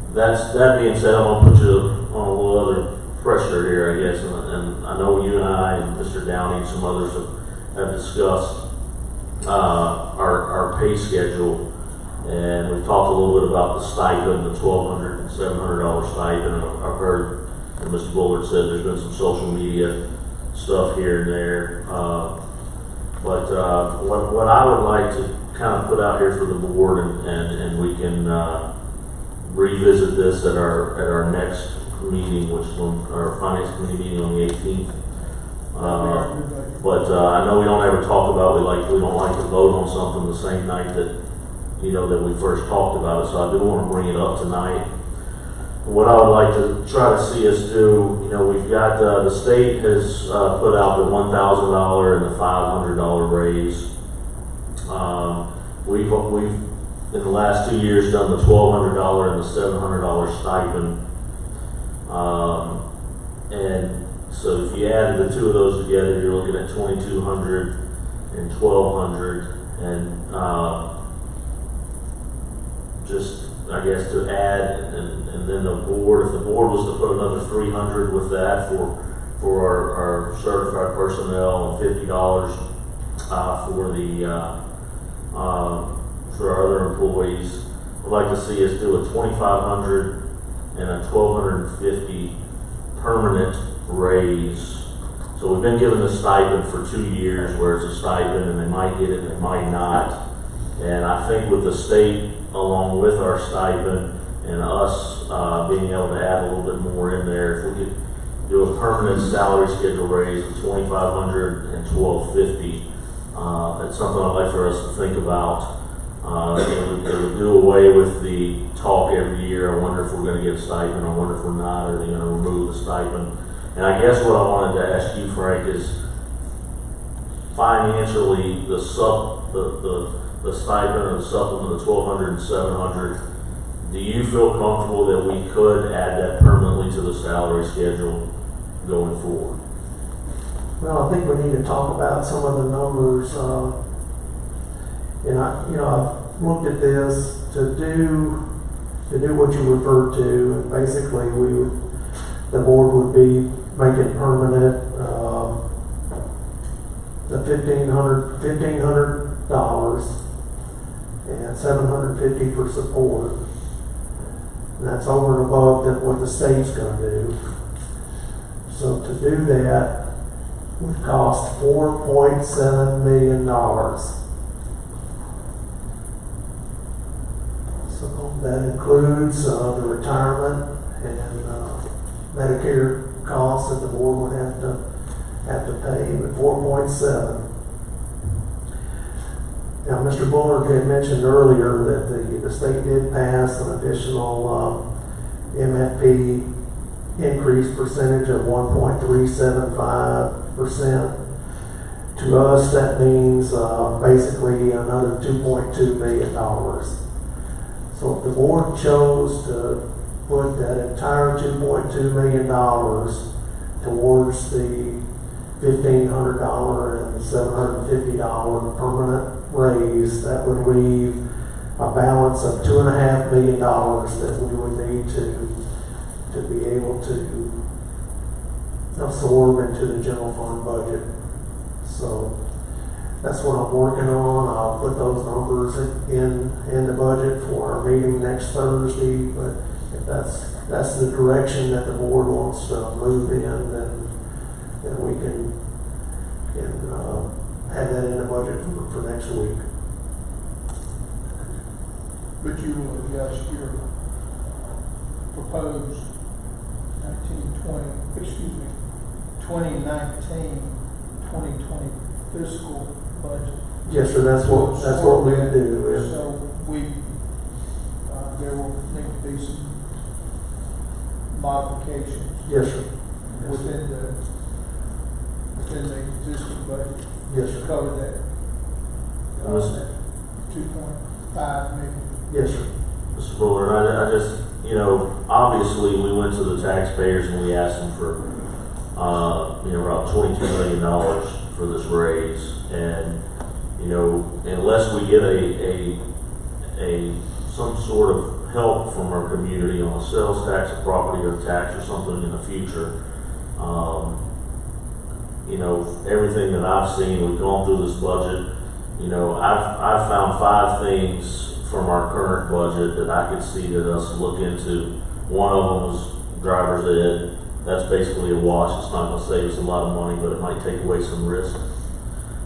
That being said, I'm going to put you on a little other pressure here, I guess, and I know you and I and Mr. Downey and some others have discussed our pay schedule, and we've talked a little bit about the stipend, the $1,200 and $700 stipend. I've heard, and Mr. Bullard said there's been some social media stuff here and there, but what I would like to kind of put out here for the board, and we revisit this at our next meeting, which is on our finance committee meeting on the 18th. But I know we don't ever talk about we don't like to vote on something the same night that that we first talked about it. So I do want to bring it up tonight. What I would like to try to see us do, we've got the state has put out the $1,000 and the $500 raise. We've in the last 2 years done the $1,200 and the $700 stipend. And so if you added the two of those together, you're looking at $2,200 and $1,200, and just I guess to add, and then the board, if the board was to put another $300 with that for our certified personnel and $50 for our other employees, I'd like to see us do a $2,500 and a $1,250 permanent raise. So we've been given the stipend for 2 years, where it's a stipend, and they might get it, they might not. And I think with the state, along with our stipend, and us being able to add a little bit more in there, if we could do a permanent salary schedule raise of $2,500 and $1,250, that's something I'd like for us to think about. It would do away with the talk every year. I wonder if we're going to get a stipend. I wonder if we're not. Are they going to remove the stipend? And I guess what I wanted to ask you, Frank, is financially the stipend or the supplement of $1,200 and $700. Do you feel comfortable that we could add that permanently to the salary schedule going forward? Well, I think we need to talk about some of the numbers. I've looked at this to do what you referred to, and basically the board would be making permanent the $1,500 and $750 for support. And that's over and above what the state's going to do. So to do that would cost $4.7 million. So that includes the retirement and Medicare costs that the board would have to pay, but 4.7. Now, Mr. Bullard had mentioned earlier that the state did pass an additional MFP increase percentage of 1.375%. To us, that means basically another $2.2 million. So if the board chose to put that entire $2.2 million towards the $1,500 and $750 permanent raise, that would leave a balance of $2.5 million that we would need to be able to absorb into the general fund budget. So that's what I'm working on. I'll put those numbers in the budget for our meeting next Thursday. But if that's the direction that the board wants to move in, then we can have that in the budget for next week. But you will adjust your proposed 2019 fiscal budget. Yes, sir. That's what we do. So there will need to be some modifications. Yes, sir. Within the existing budget. Yes, sir. To cover that. 2.5 million. Yes, sir. Mr. Bullard, I just, obviously we went to the taxpayers and we asked them for, about $22 million for this raise. And, unless we get some sort of help from our community on a sales tax, a property or tax or something in the future, everything that I've seen, we've gone through this budget, I've found 5 things from our current budget that I could see that us look into. One of them was driver's ed. That's basically a wash. It's not going to save us a lot of money, but it might take away some risk.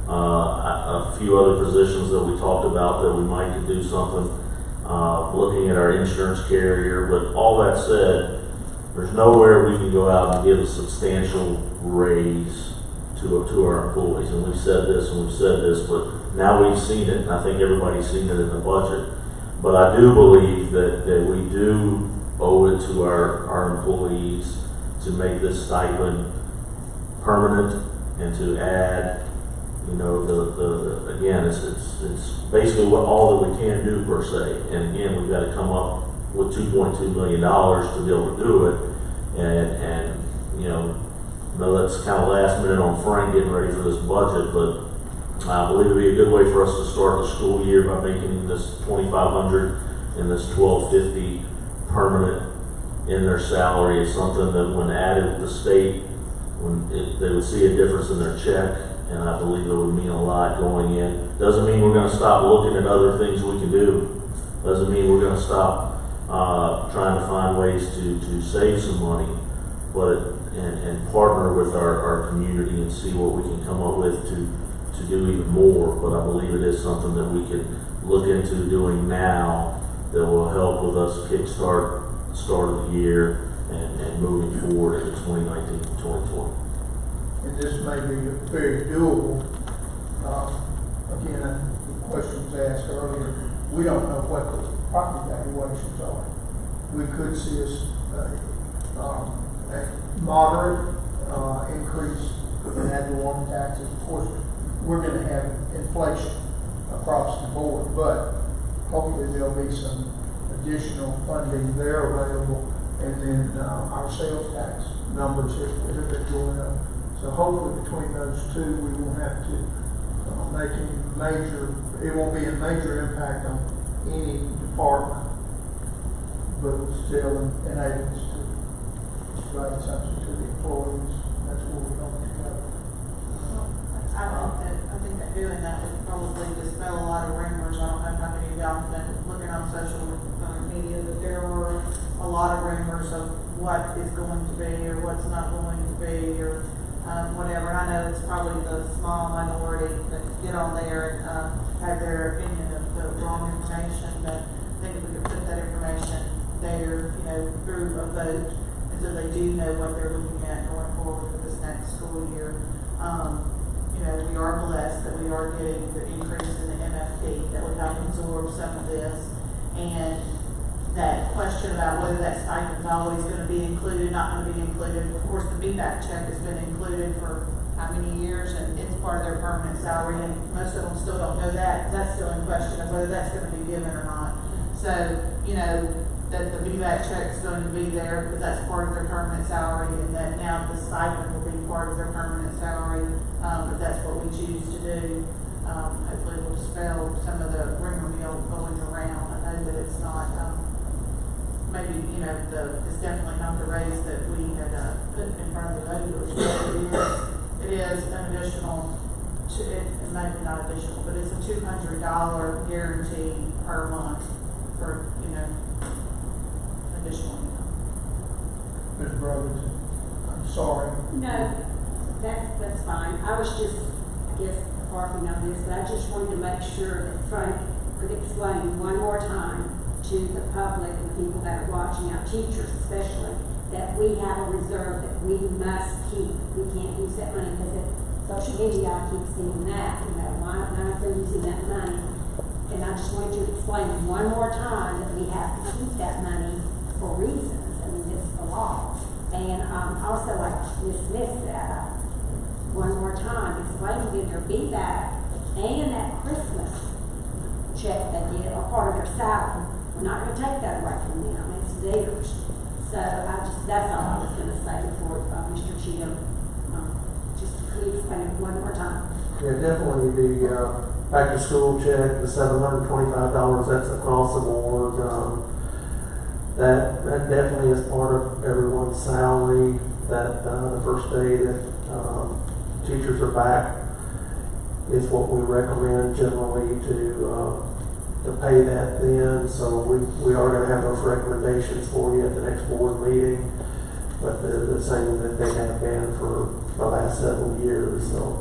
A few other positions that we talked about that we might could do something. looking at our insurance carrier. But all that said, there's nowhere we can go out and give a substantial raise to our employees. And we've said this and we've said this, but now we've seen it, and I think everybody's seen it in the budget. But I do believe that we do owe it to our employees to make this stipend permanent and to add, you know, again, it's basically all that we can do per se. And again, we've got to come up with $2.2 million to be able to do it. And you know, I know that's kind of last minute on Frank getting ready for this budget, but I believe it'd be a good way for us to start the school year by making this $2,500 and this $1,250 permanent in their salary. Is something that when added with the state, they would see a difference in their check, and I believe it would mean a lot going in. Doesn't mean we're going to stop looking at other things we can do. Doesn't mean we're going to stop trying to find ways to save some money, but and partner with our community and see what we can come up with to do even more. But I believe it is something that we can look into doing now that will help with us kickstart the start of the year and moving forward into 2019 and 2020. And this may be very doable. Again, the question was asked earlier, we don't know what the property valuations are. We could see a moderate increase in ad valorem taxes. Of course, we're going to have inflation across the board, but hopefully there'll be some additional funding there available, and then our sales tax numbers have been going up. So hopefully between those two, we won't have to make any major, it won't be a major impact on any department, but still enable us to provide something to the employees. That's what we're going to go. I think that doing that would probably dispel a lot of rumors. I don't know how many of y'all have been looking on social media, but there were a lot of rumors of what is going to be or what's not going to be or whatever. And I know it's probably the small minority that get on there and have their opinion of the wrong information, but I think we could put that information there, you know, through a vote, and so they do know what they're looking at going forward for this next school year. You know, we are blessed that we are getting the increase in the MFP that would help absorb some of this, and that question about whether that stipend is always going to be included, not going to be included. Of course, the BPAC check has been included for how many years, and it's part of their permanent salary, and most of them still don't know that. That's still in question of whether that's going to be given or not. So, you know, that the BPAC check is going to be there because that's part of their permanent salary, and that now the stipend will be part of their permanent salary, if that's what we choose to do. Hopefully we'll dispel some of the rumor mill going around. I know that it's not, maybe, you know, it's definitely not the raise that we had put in front of the voters. It is an additional, maybe not additional, but it's a $200 guarantee per month for, you know, additional income. Ms. Brothers, I'm sorry. No, that's fine. I was just, I guess, harping on this, but I just wanted to make sure that Frank could explain one more time to the public and the people that are watching, our teachers especially, that we have a reserve that we must keep. We can't use that money because if social media, I keep seeing that, you know, why aren't they using that money? And I just wanted to explain one more time that we have to keep that money for reasons. I mean, it's the law. And also, like Ms. Smith said, one more time, explaining that their feedback and that Christmas check they get are part of their salary. We're not going to take that away from them. It's theirs. So that's all I was going to say before Mr. Cheatham. Just please explain it one more time. Yeah, definitely the back to school check, the $725, that's across the board. That definitely is part of everyone's salary. That the first day that teachers are back is what we recommend generally to pay that then. So we are going to have those recommendations for you at the next board meeting, but they're the same that they have been for the last several years. So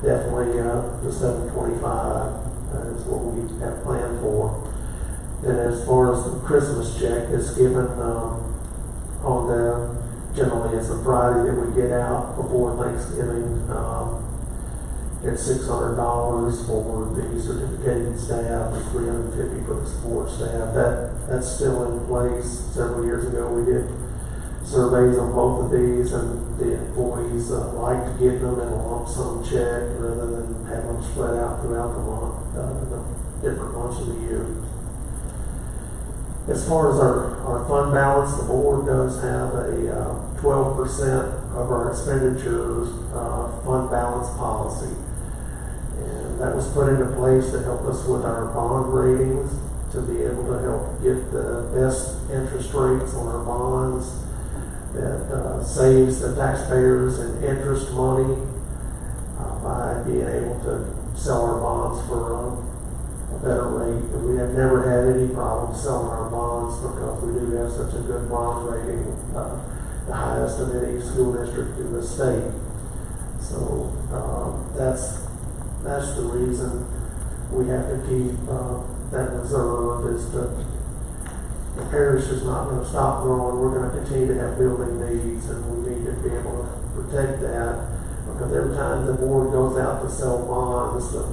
definitely the $725 is what we have planned for. And as far as the Christmas check, it's given on the, generally it's a Friday that we get out before Thanksgiving. It's $600 for the certificated staff and $350 for the support staff. That's still in place. Several years ago, we did surveys on both of these, and the employees like to get them in a lump sum check rather than have them spread out throughout the month, the different months of the year. As far as our fund balance, the board does have a 12% of our expenditures fund balance policy. And that was put into place to help us with our bond ratings, to be able to help get the best interest rates on our bonds that saves the taxpayers in interest money by being able to sell our bonds for a better rate. And we have never had any problem selling our bonds because we do have such a good bond rating, the highest of any school district in the state. So that's the reason we have to keep that reserve, is to, the parish is not going to stop growing. We're going to continue to have building needs, and we need to be able to protect that, because every time the board goes out to sell bonds, the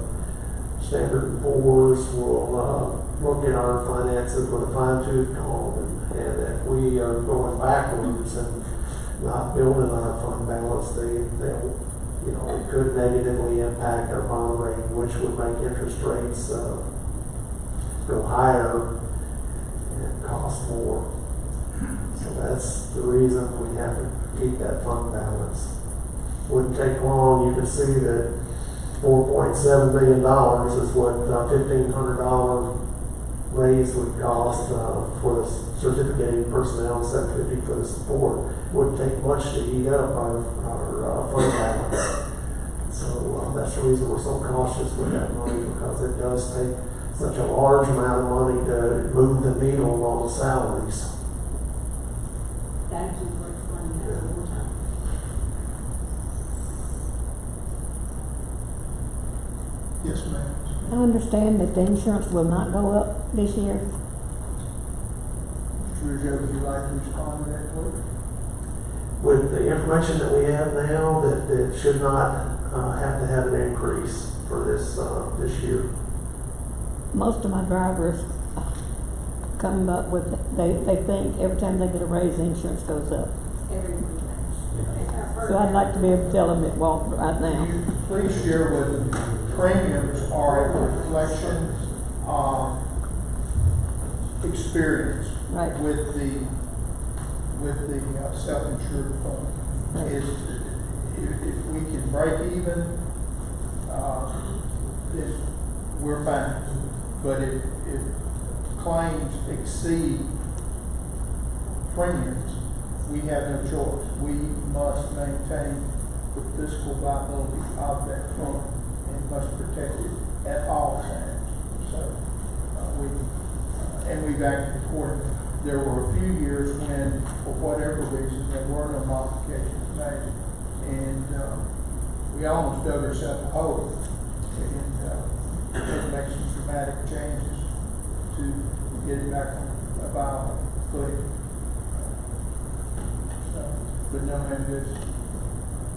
Standard & Poor's will look at our finances with a fine-tooth comb, and if we are going backwards and not building our fund balance, they'll it could negatively impact our bond rating, which would make interest rates go higher and cost more. So that's the reason we have to keep that fund balance. Wouldn't take long. You can see that $4.7 billion is what $1,500 raise would cost for the certificated personnel, $750 for the support. Wouldn't take much to eat up our fund balance. So that's the reason we're so cautious with that money, because it does take such a large amount of money to move the needle on the salaries. Thank you for explaining that one more time. Yes, ma'am. I understand that the insurance will not go up this year. Mr. Rizzo, would you like to respond to that, please? With the information that we have now, that it should not have to have an increase for this year. Most of my drivers come up with, they think every time they get a raise, the insurance goes up. So I'd like to be able to tell them it won't right now. Please share with them, premiums are a reflection of experience Right. with the self-insured fund. Right. If we can break even, we're fine. But if claims exceed premiums, we have no choice. We must maintain the fiscal viability of that fund and must protect it at all times. So we've acted accordingly. There were a few years when, for whatever reason, there were no modifications made, and we almost dug ourselves a hole and had to make some dramatic changes to get it back on a viable footing. But no,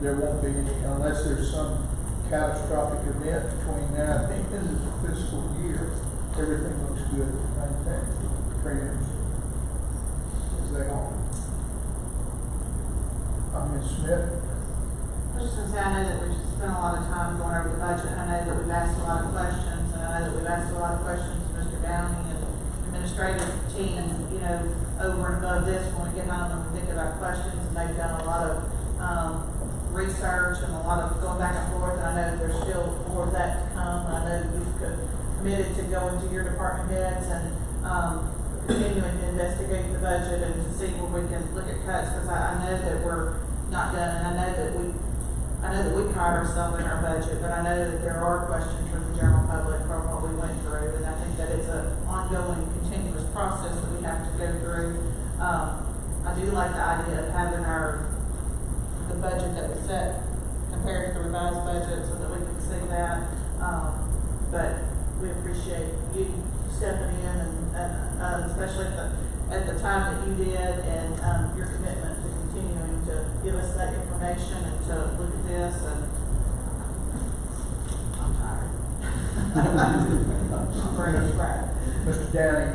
there won't be any, unless there's some catastrophic event between now and the end of the fiscal year. Everything looks good to maintain premiums as they are. Ms. Smith? I was just going to say, I know that we've spent a lot of time going over the budget. I know that we've asked a lot of questions, and I know that we've asked a lot of questions to Mr. Downey and administrative team, over and above this, when we get home and we think about questions, and they've done a lot of research and a lot of going back and forth, and I know there's still more of that to come. I know you've committed to going to your department heads and continuing to investigate the budget and to see where we can look at cuts, because I know that we're not done, and I know that we pride ourselves in our budget, but I know that there are questions from the general public from what we went through, and I think that it's an ongoing, continuous process that we have to go through. I do like the idea of having the budget that was set compared to the revised budget so that we can see that. But we appreciate you stepping in and especially at the time that you did, and your commitment to continuing to give us that information and to look at this, and I'm tired. I'm ready to scrap. Mr. Downing,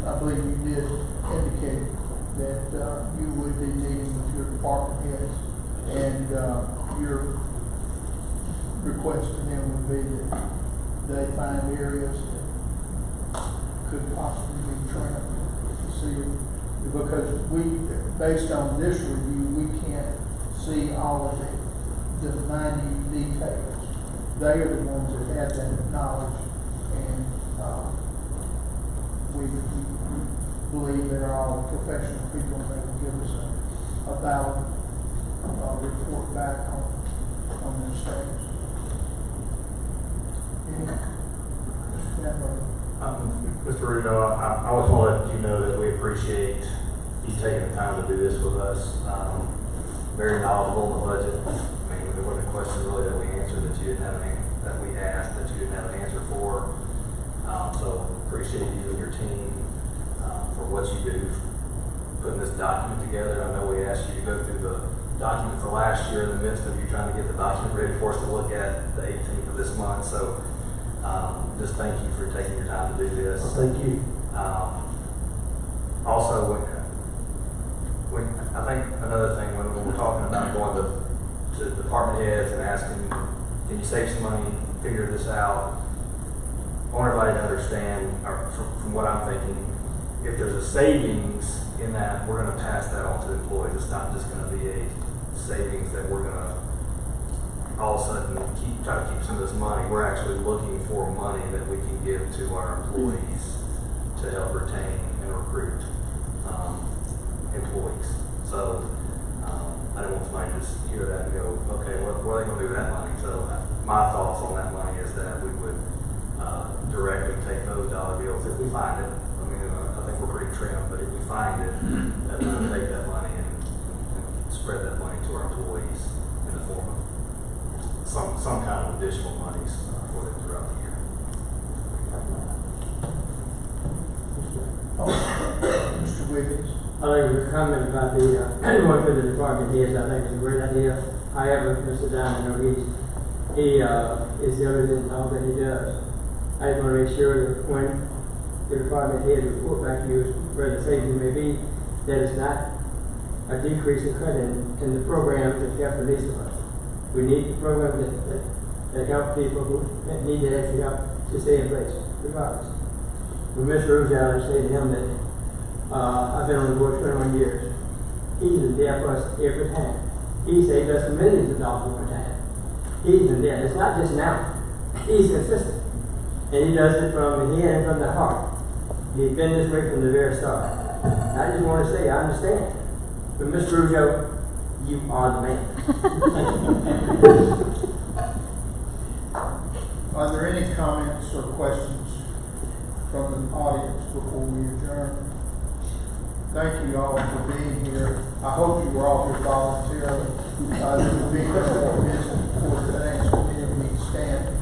I believe you did indicate that you would be meeting with your department heads, and your request to them would be that they find areas that could possibly be trimmed to see, because based on this review, we can't see all of the minute details. They are the ones that have that knowledge, and we believe they're all professional people, and they will give us a valid report back on their status. Mr. Rudo, I just want to let you know that we appreciate you taking the time to do this with us. Very knowledgeable in the budget. I mean, there wasn't a question really that we answered that you didn't have that we asked that you didn't have an answer for. So appreciate you and your team for what you do, putting this document together. I know we asked you to go through the document for last year in the midst of you trying to get the document ready for us to look at the 18th of this month. So just thank you for taking your time to do this. Thank you. Also, when I think another thing when we're talking about going to department heads and asking, can you save some money, figure this out? I want everybody to understand, or from what I'm thinking, if there's a savings in that, we're going to pass that on to employees. It's not just going to be a savings that we're going to all of a sudden try to keep some of this money. We're actually looking for money that we can give to our employees to help retain and recruit employees. So I don't want somebody to just hear that and go, okay, what are they going to do with that money? So my thoughts on that money is that we would directly take those dollar bills if we find it. I mean, I think we're pretty trim, but if we find it, that we would take that money and spread that money to our employees in the form of some kind of additional monies for them throughout the year. Mr. Wiggins. I think your comment about the going to the department heads, I think is a great idea. However, Mr. Diamond, he is diligent in all that he does. I just want to make sure that when the department head report back to you, where the savings may be, that it's not a decrease in credit in the programs that help the least of us. We need the programs that help people who need the extra help to stay in place, regardless. When Mr. Rouge, I say to him that I've been on the board 21 years. He's been there for us every time. He saved us millions of dollars over time. He's been there. It's not just now. He's consistent. And he does it from the head and from the heart. He's been this way from the very start. I just want to say, I understand. But Mr. Rougeau, you are the man. Are there any comments or questions from the audience before we adjourn? Thank you all for being here. I hope you were all here voluntarily. This will be the business before the financial committee stand.